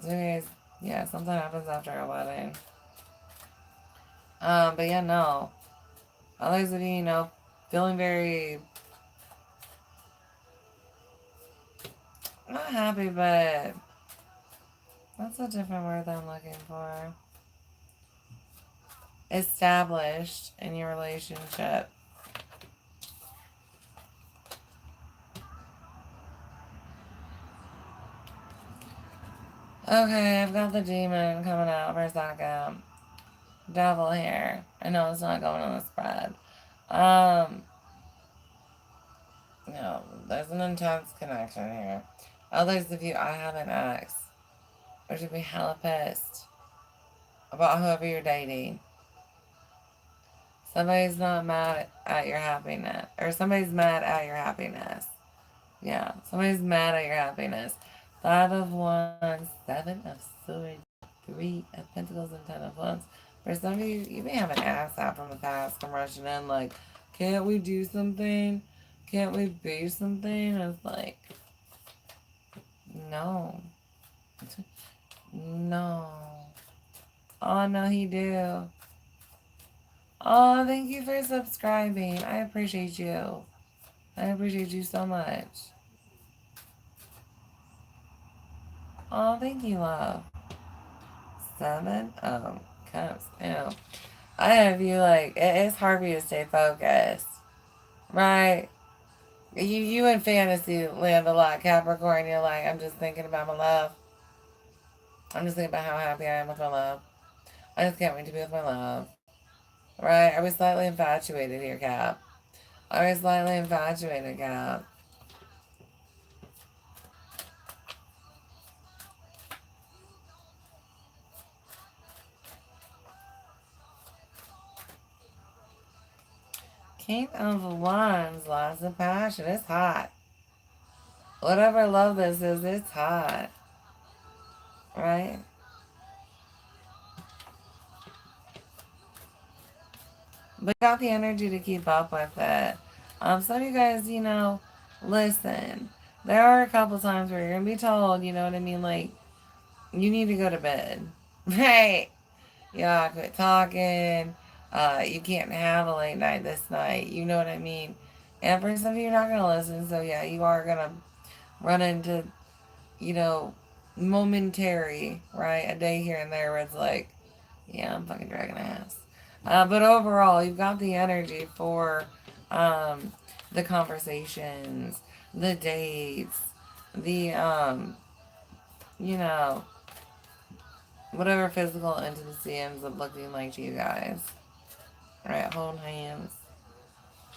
some of you guys, yeah, something happens after a wedding. But yeah, no. Others of you, feeling very not happy, but that's a different word that I'm looking for. Established in your relationship. Okay, I've got the demon coming out for a second. Devil here. I know it's not going on the spread. No, there's an intense connection here. Others of you, I have an ex. Or should be hella pissed about whoever you're dating. Somebody's not mad at your happiness. Or somebody's mad at your happiness. Yeah, somebody's mad at your happiness. 5 of Wands, 7 of Swords, 3 of Pentacles, and 10 of Wands. For some of you, you may have an ass out from the past come rushing in like, can't we do something? Can't we be something? It's like, no. No. Oh, no, he do. Oh, thank you for subscribing. I appreciate you. I appreciate you so much. Oh, thank you, love. 7 of Cups. Ew. I have you like, it's hard for you to stay focused. Right? You in fantasy land a lot, Capricorn. You're like, I'm just thinking about my love. I'm just thinking about how happy I am with my love. I just can't wait to be with my love. Right? I was slightly infatuated here, Cap. I was slightly infatuated, Cap. King of Wands, lots of passion. It's hot. Whatever love this is, it's hot. Right? But you got the energy to keep up with it. Some of you guys, listen. There are a couple times where you're going to be told, you know what I mean? Like, you need to go to bed. Right? Yeah, quit talking. You can't have a late night this night. You know what I mean? And for some of you, you're not going to listen. So, yeah, you are going to run into, you know, momentary, right? A day here and there where it's like, yeah, I'm fucking dragging ass. But overall, you've got the energy for the conversations, the dates, the, you know, whatever physical intimacy ends up looking like to you guys. Alright, hold hands.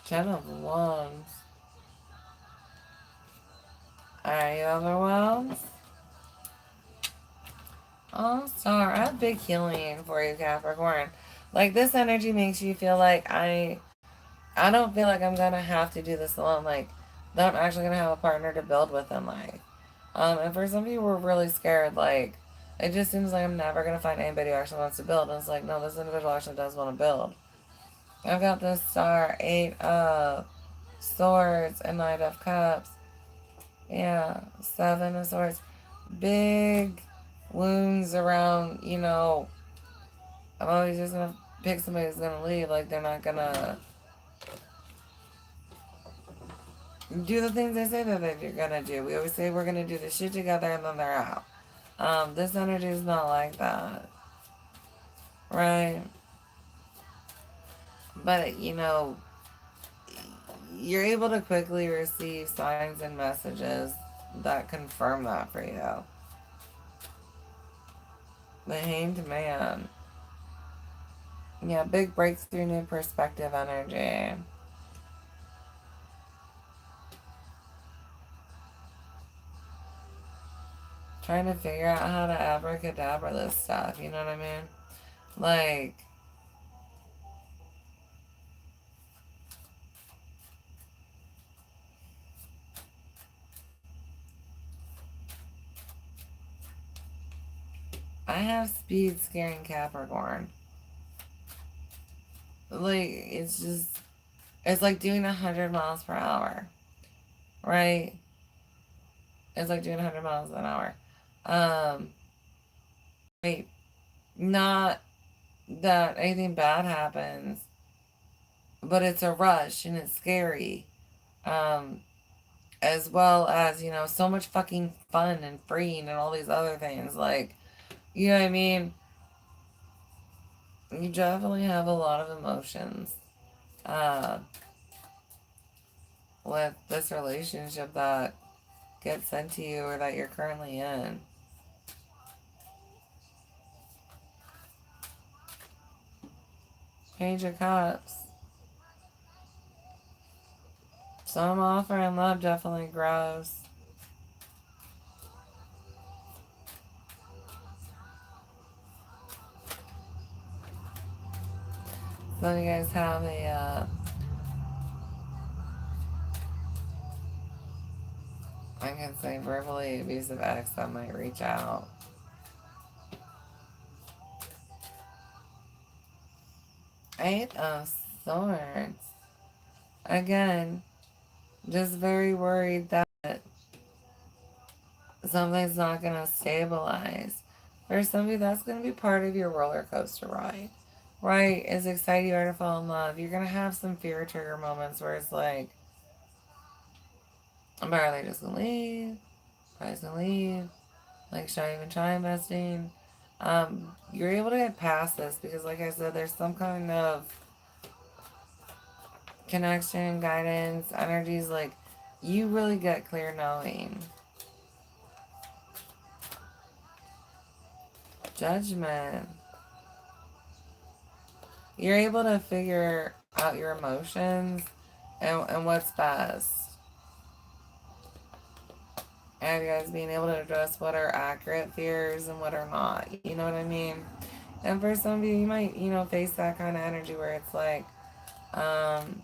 10 of Wands. Alright, you overwhelmed? Oh, Star, I have big healing for you, Capricorn. Like, this energy makes you feel like I don't feel like I'm gonna have to do this alone. Like, that I'm actually gonna have a partner to build with in life. And for some of you, we're really scared. Like, it just seems like I'm never gonna find anybody who actually wants to build. And it's like, no, this individual actually does want to build. I've got this Star, 8 of Swords, and Knight of Cups. Yeah, 7 of Swords. Big wounds around, I'm always just gonna pick somebody who's gonna leave. Like, they're not gonna do the things they say that they're gonna do. We always say we're gonna do this shit together and then they're out. This energy is not like that. Right? But, you're able to quickly receive signs and messages that confirm that for you. The Hanged Man. Yeah, big breakthrough, new perspective energy. Trying to figure out how to abracadabra this stuff, you know what I mean? Like, I have speed scaring Capricorn. Like, it's just, it's like doing 100 miles per hour, right? It's like doing 100 miles an hour. Um, right. Not that anything bad happens, but it's a rush and it's scary. Um, as well as, so much fucking fun and freeing and all these other things. Like, you know what I mean? You definitely have a lot of emotions uh, with this relationship that gets sent to you or that you're currently in. Page of Cups. Some offer and love definitely grows. So you guys have I can say verbally abusive ex that might reach out. Eight of Swords. Again, just very worried that something's not going to stabilize. For some of you, that's going to be part of your roller coaster ride. Right? As excited you are to fall in love, you're going to have some fear trigger moments where it's like, but are they just going to leave? Probably going to leave. Like, should I even try investing? You're able to get past this because, like I said, there's some kind of connection, guidance, energies. Like, you really get clear knowing. Judgment. You're able to figure out your emotions and what's best. And you guys being able to address what are accurate fears and what are not. You know what I mean? And for some of you, you might, face that kind of energy where it's like, um,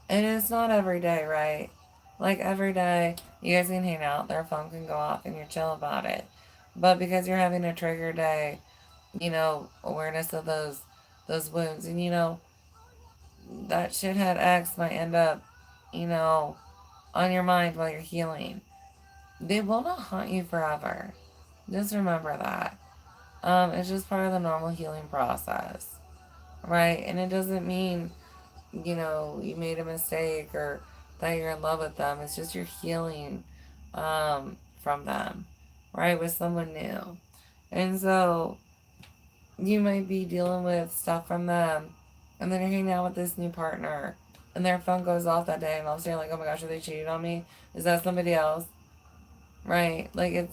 and it's not every day, right? Like every day, you guys can hang out, their phone can go off, and you're chill about it. But because you're having a trigger day, awareness of those wounds, and that shithead ex might end up, you know, on your mind while you're healing. They will not haunt you forever. Just remember that. It's just part of the normal healing process, right? And it doesn't mean, you made a mistake or that you're in love with them. It's just you're healing from them, right? With someone new. And so you might be dealing with stuff from them, and then you're hanging out with this new partner, and their phone goes off that day, and I'll say, like, oh my gosh, are they cheating on me? Is that somebody else? Right? Like,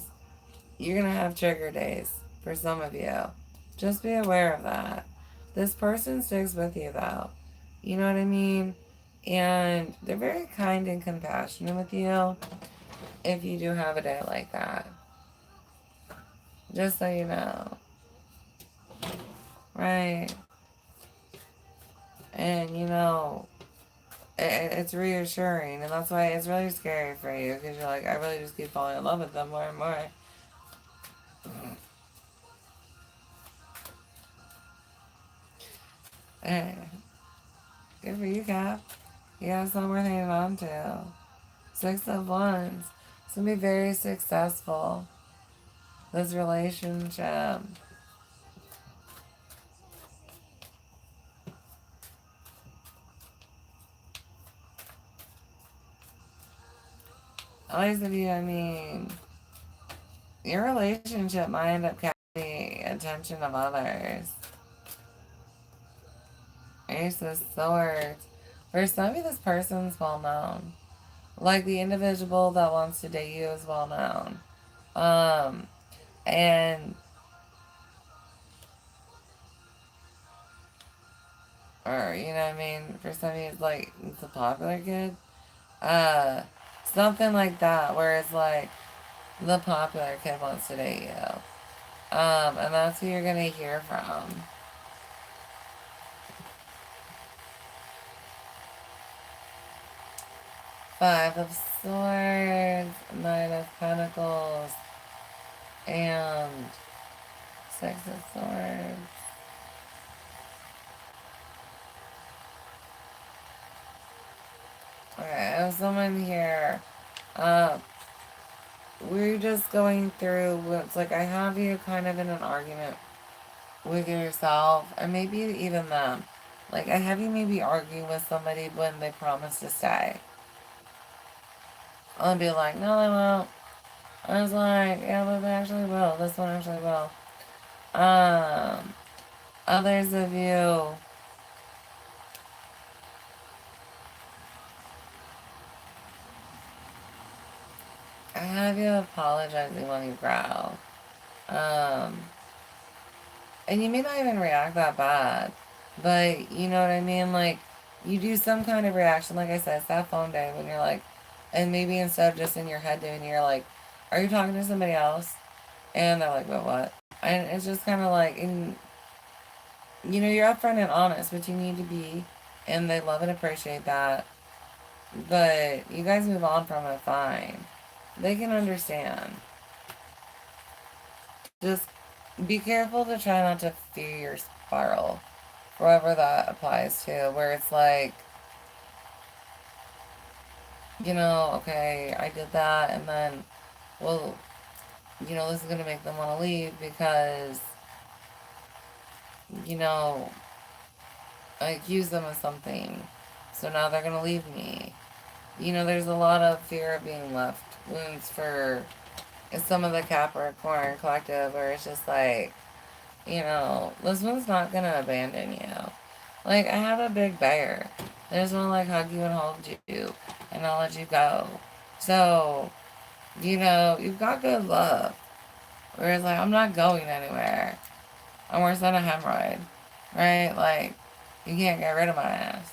you're gonna have trigger days for some of you. Just be aware of that. This person sticks with you, though. You know what I mean? And they're very kind and compassionate with you if you do have a day like that. Just so you know. Right? And, it's reassuring. And that's why it's really scary for you because you're like, I really just keep falling in love with them more and more. Hey, good for you, Cap. You got something worth hanging on to. Six of Wands. It's going to be very successful. This relationship. At least of you, I mean, your relationship might end up catching the attention of others. Ace of Swords. For some of you, this person's well known. Like the individual that wants to date you is well known. Um, and or you know what I mean, for some of you it's like it's a popular kid. Uh, Something like that, where it's like the popular kid wants to date you. And that's who you're gonna hear from. Five of Swords, Nine of Pentacles, and Six of Swords. Okay, I have someone here. We're just going through what's like I have you kind of in an argument with yourself, and maybe even them. Like I have you maybe arguing with somebody when they promise to stay. I'll be like, no, they won't. I was like, yeah, but they actually will. This one actually will. Um, Others of you, I have you apologizing when you growl. Um, and you may not even react that bad, but you know what I mean? Like, you do some kind of reaction. Like I said, it's that phone day when you're like, and maybe instead of just in your head doing, you're like, are you talking to somebody else? And they're like, but what? And it's just kind of like, and you know, you're upfront and honest, but you need to be, and they love and appreciate that. But you guys move on from it fine. They can understand. Just be careful to try not to fear your spiral, wherever that applies to, where it's like, you know, okay, I did that, and then, well, you know, this is going to make them want to leave because, you know, I accused them of something. So now they're going to leave me. You know, there's a lot of fear of being left wounds for some of the Capricorn collective where it's just like, you know, this one's not going to abandon you. Like, I have a big bear. They just want to, like, hug you and hold you and not let you go. So, you know, you've got good love. Whereas, like, I'm not going anywhere. I'm worse than a hemorrhoid. Right? Like, you can't get rid of my ass.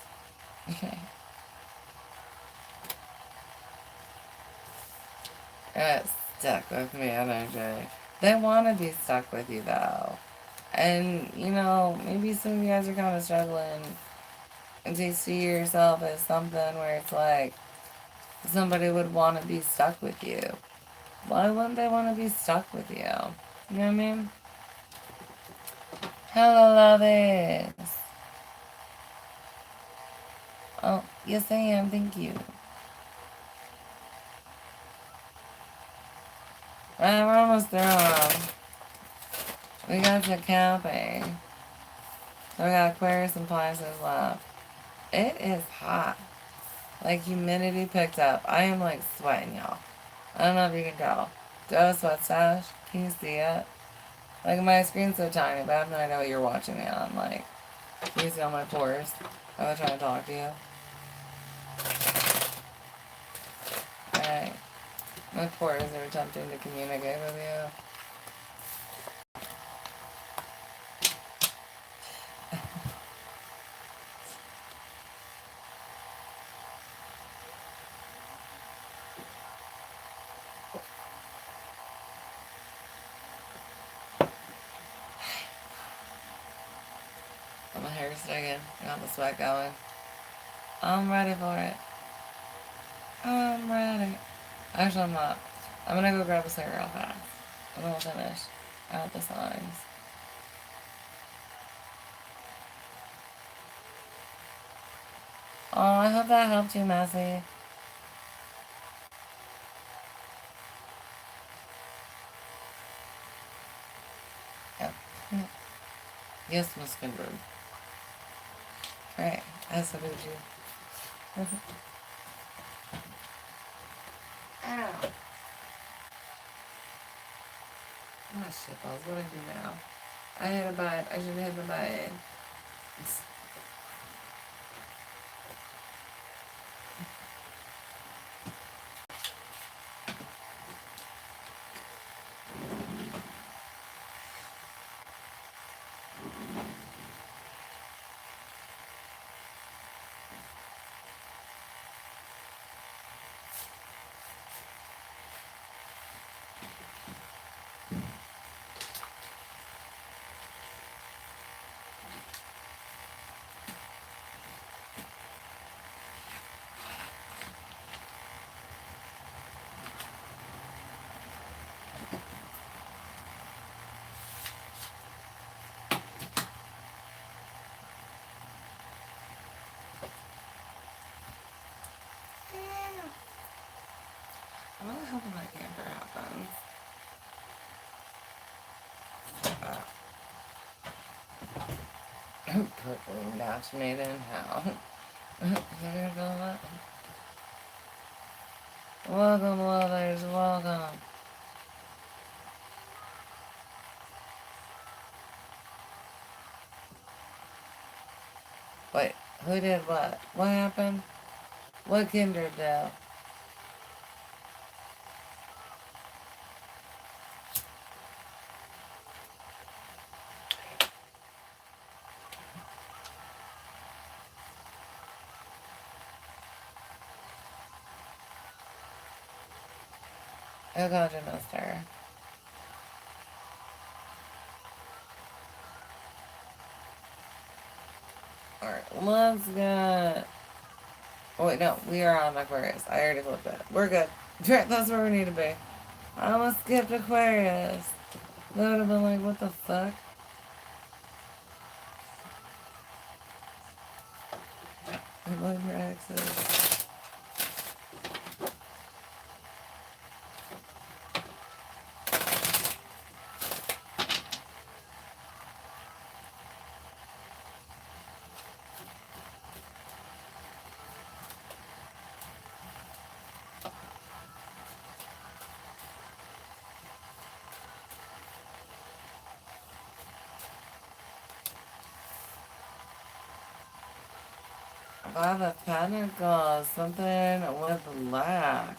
It's stuck with me energy. They want to be stuck with you, though. And, you know, maybe some of you guys are kind of struggling and to see yourself as something where it's like somebody would want to be stuck with you. Why wouldn't they want to be stuck with you? You know what I mean? Hello, loves. Oh, yes I am. Thank you. We're almost through. We got to camping. So we got Aquarius and Pisces left. It is hot. Like humidity picked up. I am like sweating, y'all. I don't know if you can tell. Do I have a sweat stash? Can you see it? Like my screen's so tiny, but I have no idea what you're watching me on. Like, can you see all my pores? I was trying to talk to you. Alright. My pores are attempting to communicate with you. Got my hair sticking. Got the sweat going. I'm ready for it. I'm ready. Actually, I'm not. I'm gonna go grab a cigarette real fast. And then we'll finish out the signs. Oh, I hope that helped you, Massey. Yep. Yes, Miss Goodwood. Right. I salute you. Ow. Oh, shit balls. What do I do now? I hit a button. I should have hit the button. Quickly indoctrinated in hell. Welcome, lovers, welcome. Wait, who did what? What happened? What kindred death? Who got you, mister? Alright, let's get... Oh, wait, no, we are on Aquarius. I already flipped it. We're good. That's where we need to be. I almost skipped Aquarius. That would have been like, what the fuck? I love your exes. Five of Pentacles. Something with lack.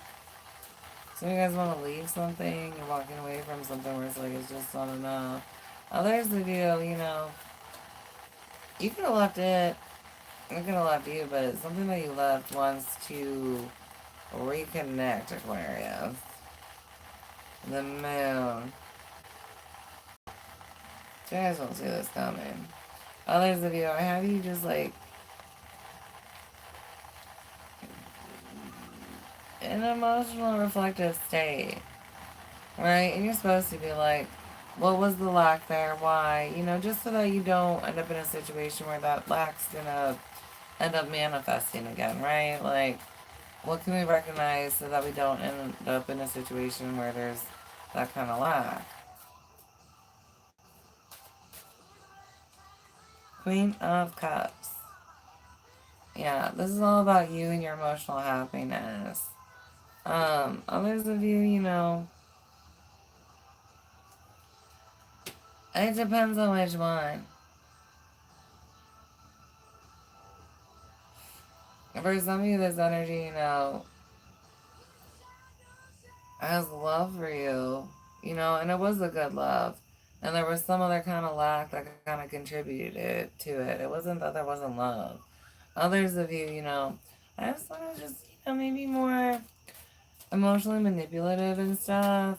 So you guys want to leave something? You're walking away from something where it's like it's just not enough. Others of you, you know, you could have left it. I could have left you, but it's something that you left wants to reconnect, Aquarius. The moon. You guys don't see this coming. Others of you, I have you just like in an emotional, reflective state, right? And you're supposed to be like, what was the lack there? Why? You know, just so that you don't end up in a situation where that lack's gonna end up manifesting again, right? Like, what can we recognize so that we don't end up in a situation where there's that kind of lack? Queen of Cups. Yeah, this is all about you and your emotional happiness. Others of you, you know, it depends on which one. For some of you, this energy, you know, has love for you, you know, and it was a good love. And there was some other kind of lack that kind of contributed to it. It wasn't that there wasn't love. Others of you, you know, I just want to just, you know, maybe more emotionally manipulative and stuff.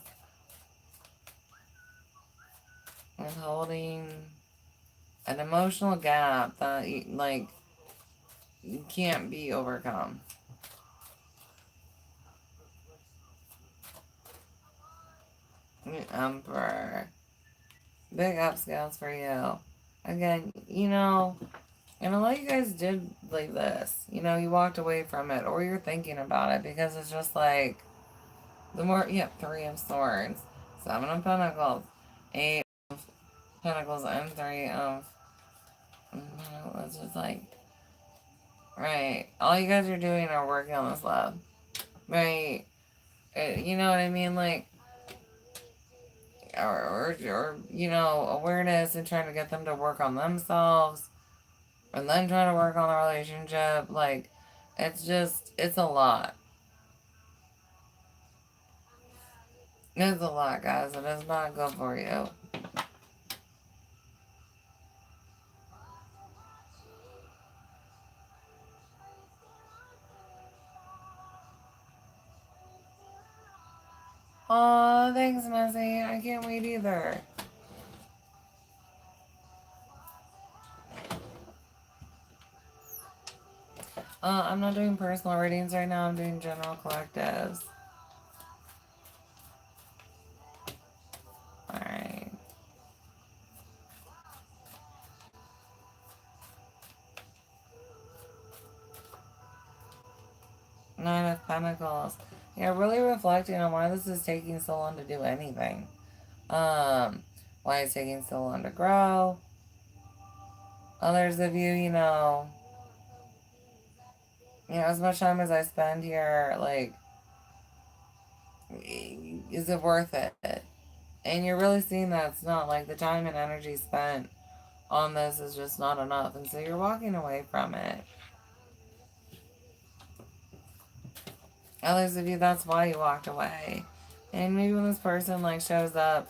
And holding an emotional gap that, like, you can't be overcome. Emperor. Big upscales for you. Again, you know, and a lot of you guys did like this. You know, you walked away from it or you're thinking about it because it's just like the more, yeah, Three of Swords, Seven of Pentacles, Eight of Pentacles, and Three of Pentacles. It's just like, right, all you guys are doing are working on this love. Right? You know what I mean? Like, or you know, awareness and trying to get them to work on themselves and then trying to work on the relationship. Like, it's just, it's a lot. It's a lot, guys. It is not good for you. Aw, thanks, Missy. I can't wait either. I'm not doing personal readings right now. I'm doing general collectives. Alright. Nine of Pentacles. Yeah, really reflecting on why this is taking so long to do anything. Why it's taking so long to grow. Others of you, as much time as I spend here, like, is it worth it? And you're really seeing that it's not, like, the time and energy spent on this is just not enough. And so you're walking away from it. Others of you, that's why you walked away. And maybe when this person, like, shows up,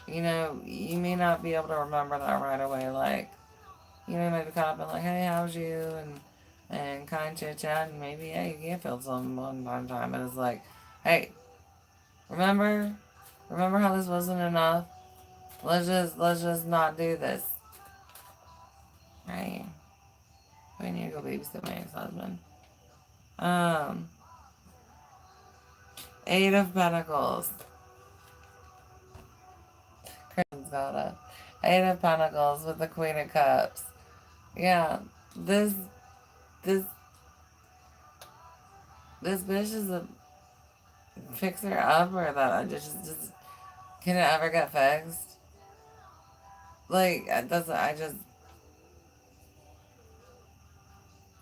you may not be able to remember that right away. Like, you might be caught up in, like, hey, how's you? And kind of chit chat. And maybe, yeah, you can feel something one time. But it's like, hey, remember? Remember how this wasn't enough? Let's just not do this. Right? We need to go babysit my ex-husband. Um, Eight of Pentacles. Kristen's got a Eight of Pentacles with the Queen of Cups. Yeah, this this this bitch is a fixer upper that I just can it ever get fixed? Like that's I just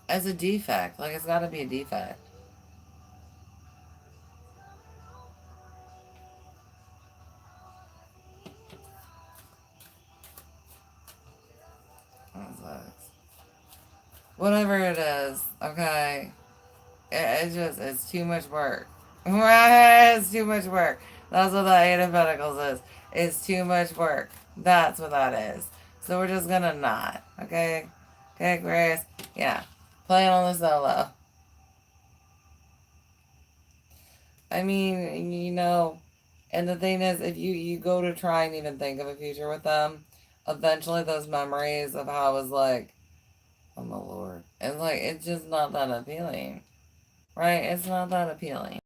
as a defect. Like it's got to be a defect. Whatever it is, okay. It's too much work. It's too much work. That's what the Eight of Pentacles is. It's too much work. That's what that is. So we're just gonna not. Okay? Okay, Grace? Yeah. Playing on the solo. I mean, and the thing is, if you go to try and even think of a future with them, eventually those memories of how it was like, oh my lord. And like, it's just not that appealing. Right? It's not that appealing.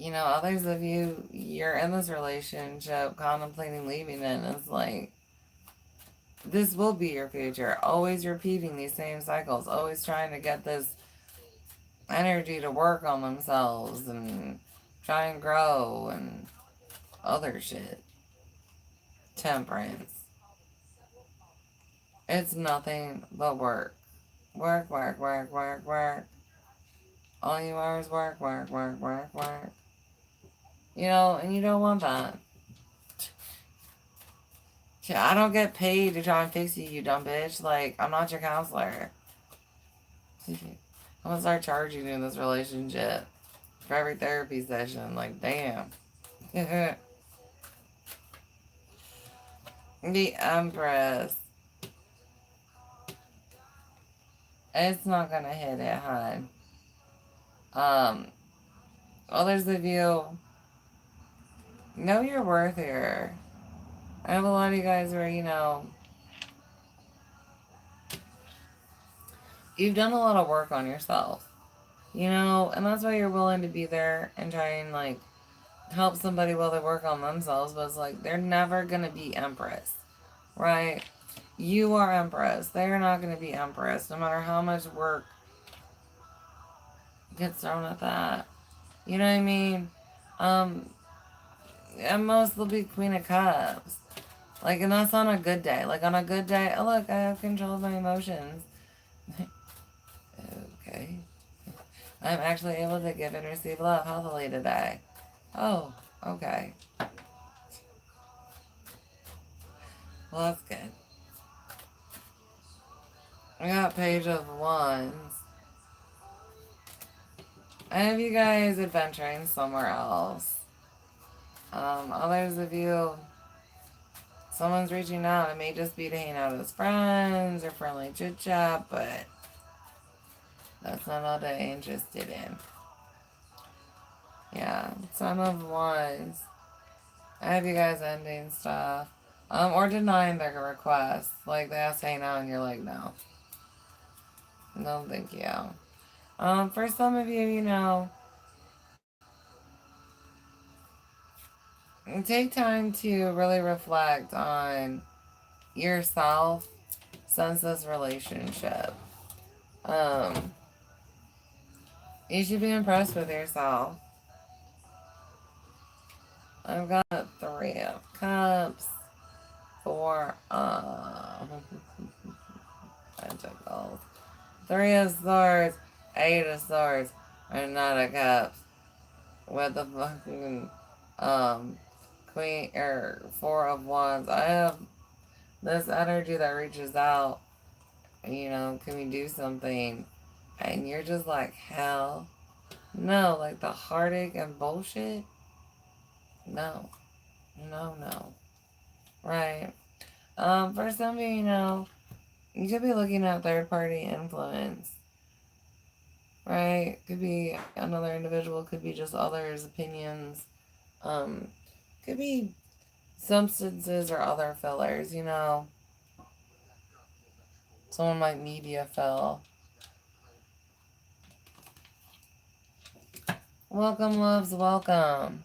Others of you, you're in this relationship contemplating leaving it, and it's like, this will be your future. Always repeating these same cycles, always trying to get this energy to work on themselves and try and grow and other shit. Temperance. It's nothing but work. Work, work, work, work, work. All you are is work, work, work, work, work. And you don't want that. I don't get paid to try and fix you, you dumb bitch. Like, I'm not your counselor. I'm gonna start charging you in this relationship for every therapy session. Like, damn. The Empress. It's not gonna hit it, hon. Others of you know your worth here. I have a lot of you guys where, you've done a lot of work on yourself. And that's why you're willing to be there and try and, like, help somebody while they work on themselves. But it's like, they're never going to be Empress, right? You are Empress. They're not going to be Empress, no matter how much work gets thrown at that. You know what I mean? At most, they'll be Queen of Cups. Like, and that's on a good day. Like, on a good day, oh, look, I have control of my emotions. Okay. I'm actually able to give and receive love healthily today. Oh, okay. Well, that's good. I got Page of Wands. I have you guys adventuring somewhere else. Others of you, someone's reaching out. It may just be to hang out as friends or friendly chit chat, but that's not all they're interested in. Yeah, Son of Wands. I have you guys ending stuff. Or denying their request. Like, they ask to hang out and you're like, no. No, thank you. For some of you, take time to really reflect on yourself since this relationship. You should be impressed with yourself. I've got 3 of Cups. 4 pentacles, 3 of swords, 8 of swords, and 9 of cups with the fucking queen or 4 of wands. I have this energy that reaches out, can we do something? And you're just like, hell no, like the heartache and bullshit. No, no. Right. For some of you, you could be looking at third party influence. Right? Could be another individual, could be just others' opinions. Could be substances or other fillers. Someone might media fill. Welcome, loves, welcome.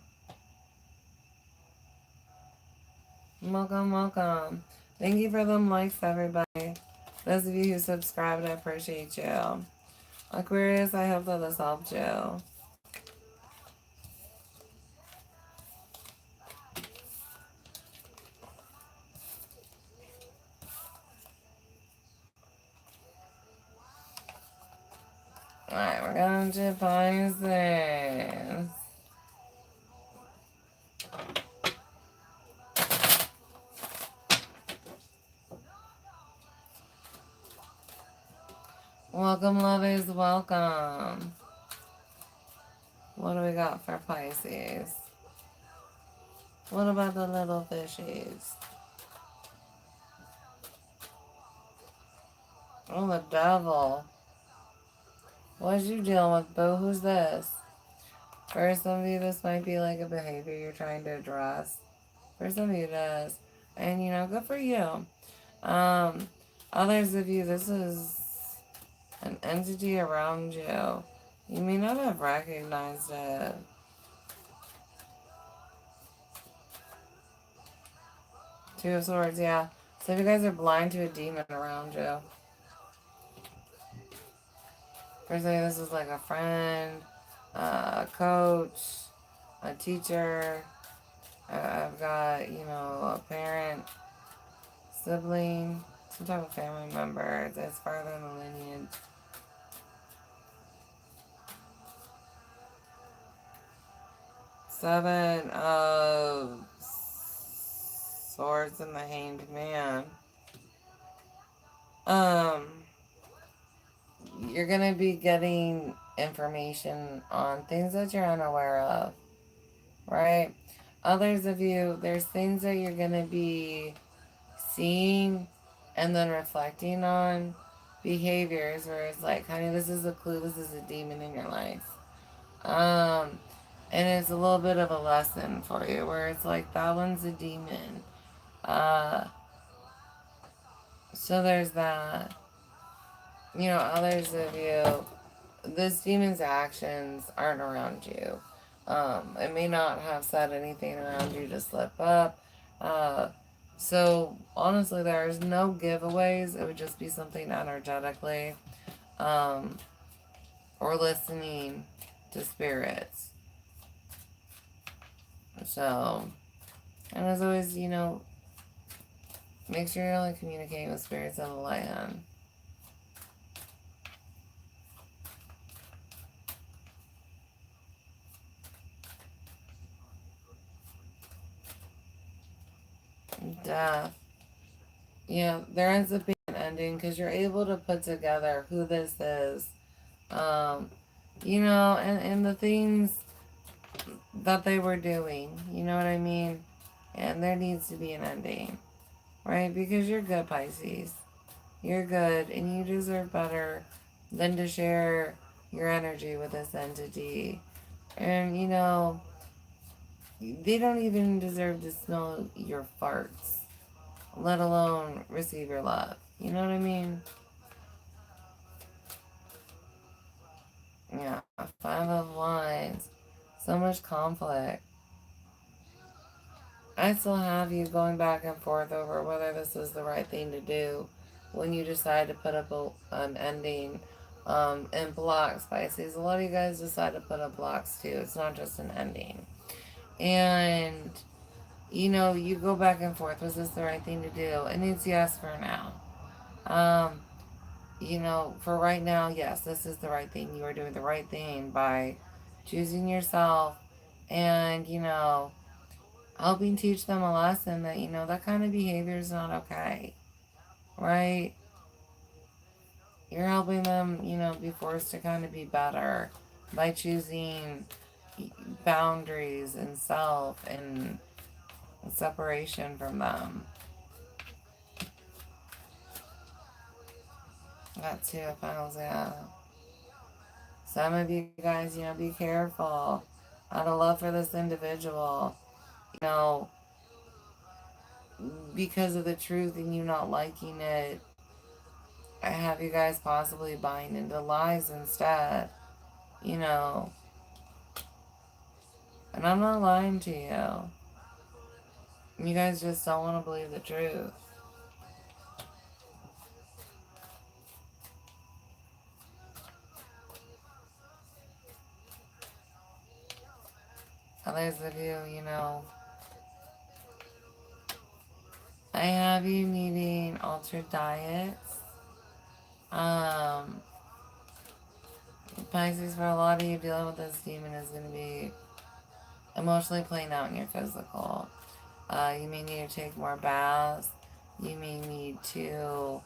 Welcome. Thank you for them likes, everybody. Those of you who subscribed, I appreciate you. Aquarius, I hope that this helped you. Alright, we're going to Pisces. Welcome, lovies, welcome. What do we got for Pisces? What about the little fishies? Oh, the devil. What you dealing with, boo? Who's this? For some of you, this might be like a behavior you're trying to address. For some of you, it is. And, good for you. Others of you, this is an entity around you. You may not have recognized it. Two of Swords, yeah. So if you guys are blind to a demon around you. For some of you, this is like a friend, a coach, a teacher. I've got, a parent, sibling, some type of family member that's farther in the lineage. Seven of Swords and the Hanged Man. You're gonna be getting information on things that you're unaware of, right? Others of you, there's things that you're gonna be seeing and then reflecting on behaviors where it's like, honey, this is a clue, this is a demon in your life. And it's a little bit of a lesson for you where it's like, that one's a demon. So there's that. Others of you, this demon's actions aren't around you. It may not have said anything around you to slip up. So honestly, there's no giveaways. It would just be something energetically, or listening to spirits. So, and as always, make sure you're only communicating with spirits of the land. Death. Yeah, there ends up being an ending because you're able to put together who this is. And the things that they were doing. You know what I mean? And there needs to be an ending. Right? Because you're good, Pisces. You're good, and you deserve better than to share your energy with this entity. And, they don't even deserve to smell your farts, let alone receive your love. You know what I mean? Yeah, 5 of Wands. So much conflict. I still have you going back and forth over whether this is the right thing to do when you decide to put up an ending and blocks, Pisces. A lot of you guys decide to put up blocks too. It's not just an ending. And You go back and forth. Was this the right thing to do? And it's yes for now. Um, for right now, yes, this is the right thing. You are doing the right thing by choosing yourself and, helping teach them a lesson that, that kind of behavior is not okay, right? You're helping them, be forced to kind of be better by choosing boundaries and self and separation from them. That too, finals, yeah. Some of you guys, be careful. Out of love for this individual, you know, because of the truth and you not liking it, I have you guys possibly buying into lies instead, you know. And I'm not lying to you. You guys just don't want to believe the truth. Others of you, I have you needing altered diets. Um, Pisces, for a lot of you, dealing with this demon is going to be emotionally playing out in your physical. You may need to take more baths. You may need to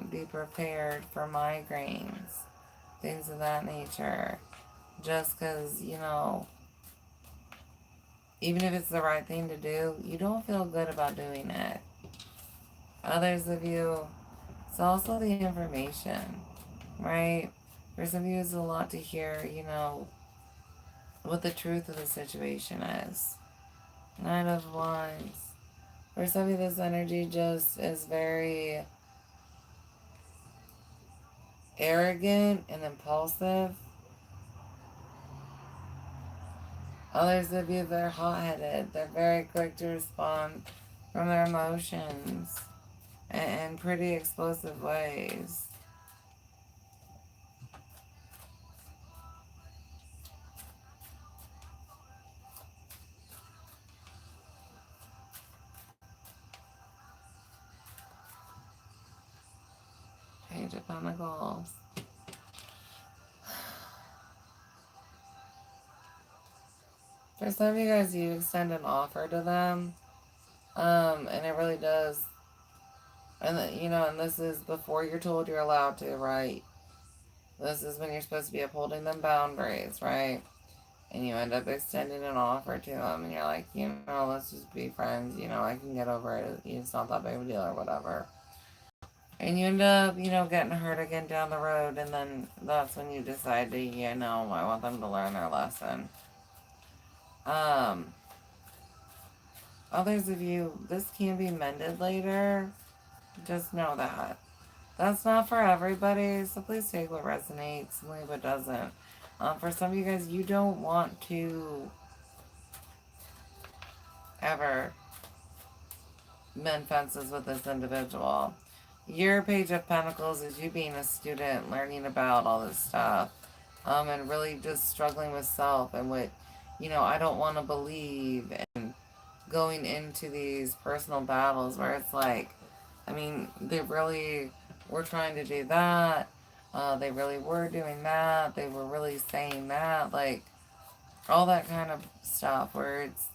be prepared for migraines, things of that nature. Just because, even if it's the right thing to do, you don't feel good about doing it. Others of you, it's also the information, right? For some of you, it's a lot to hear, what the truth of the situation is. Nine of Wands. For some of you, this energy just is very arrogant and impulsive. Others of you, they're hot-headed. They're very quick to respond from their emotions in pretty explosive ways. Page of Pentacles. For some of you guys, you extend an offer to them, and it really does. And and this is before you're told you're allowed to, right? This is when you're supposed to be upholding them boundaries, right? And you end up extending an offer to them, and you're like, let's just be friends. I can get over it. It's not that big of a deal or whatever. And you end up, getting hurt again down the road, and then that's when you decide to, I want them to learn their lesson. Um, Others of you, this can be mended later. Just know that. That's not for everybody, so please take what resonates and leave what doesn't. For some of you guys, you don't want to ever mend fences with this individual. Your Page of Pentacles is you being a student, learning about all this stuff, and really just struggling with self and what, I don't want to believe, and going into these personal battles where it's like, they really were trying to do that. They really were doing that. They were really saying that. Like, all that kind of stuff where it's,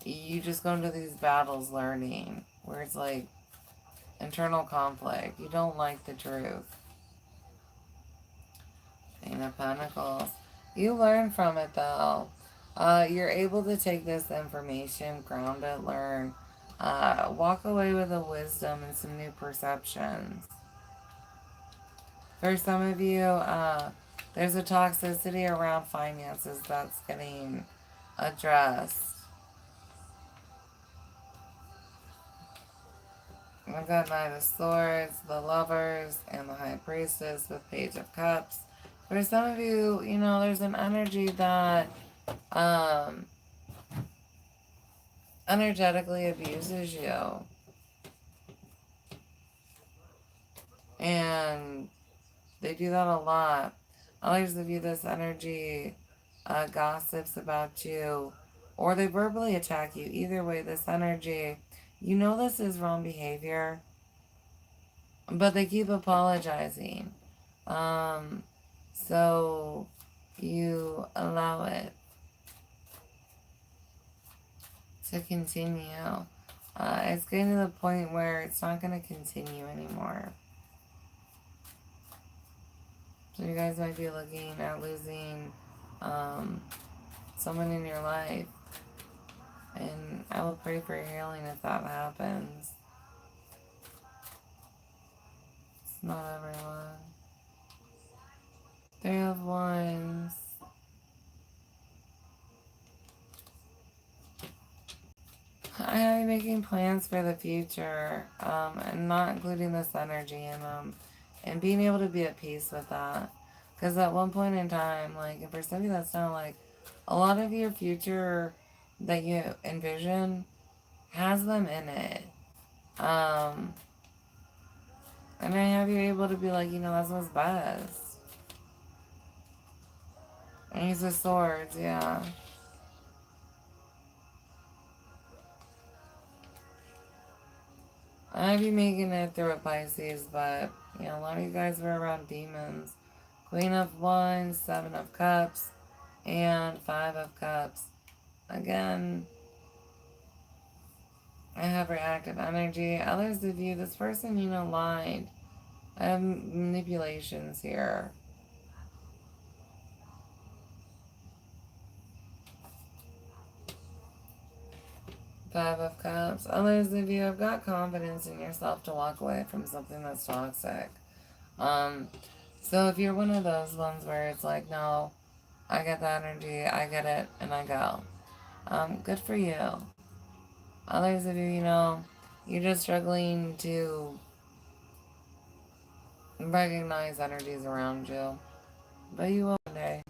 you just go into these battles learning, where it's like internal conflict. You don't like the truth. Queen of Pentacles. You learn from it though. You're able to take this information, ground it, learn, walk away with a wisdom and some new perceptions. For some of you, there's a toxicity around finances that's getting addressed. I've got Knight of Swords, the Lovers, and the High Priestess with Page of Cups. For some of you, there's an energy that um, energetically abuses you. And they do that a lot. Others of you, this energy gossips about you, or they verbally attack you. Either way, this energy, you know this is wrong behavior, but they keep apologizing. So you allow it to continue. It's getting to the point where it's not going to continue anymore. So you guys might be looking at losing someone in your life. And I will pray for your healing if that happens. It's not everyone. 3 of Wands. I have you making plans for the future, and not including this energy in them, and being able to be at peace with that. Because at one point in time, like, and for some of you that's not like, a lot of your future that you envision has them in it. And I have you able to be like, that's what's best. And Ace of Swords, yeah. I have you making it through a Pisces, but, a lot of you guys were around demons. Queen of Wands, 7 of Cups, and 5 of Cups. Again, I have reactive energy. Others of you, this person, lied. I have manipulations here. Five of Cups. Others of you have got confidence in yourself to walk away from something that's toxic. So if you're one of those ones where it's like, no, I get the energy, I get it, and I go. Good for you. Others of you, you're just struggling to recognize energies around you. But you will one day.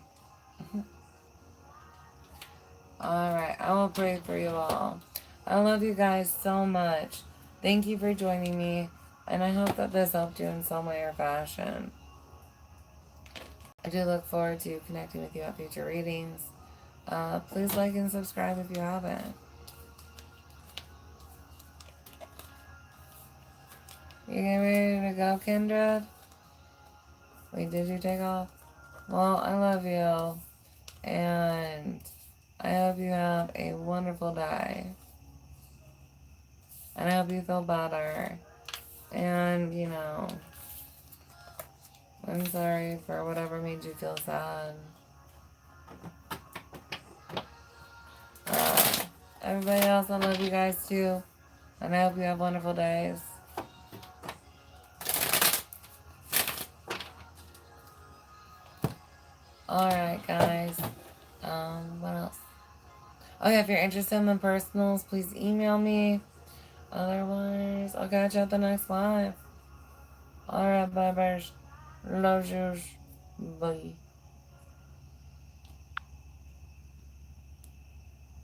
Alright, I will pray for you all. I love you guys so much. Thank you for joining me, and I hope that this helped you in some way or fashion. I do look forward to connecting with you at future readings. Please like and subscribe if you haven't. You getting ready to go, Kendra? Wait, did you take off? Well, I love you, and I hope you have a wonderful day. And I hope you feel better. And, I'm sorry for whatever made you feel sad. Everybody else, I love you guys too. And I hope you have wonderful days. Alright, guys. What else? Oh, yeah, if you're interested in my personals, please email me. Otherwise, I'll catch you at the next live. Alright, bye, bye. Love yous. Bye.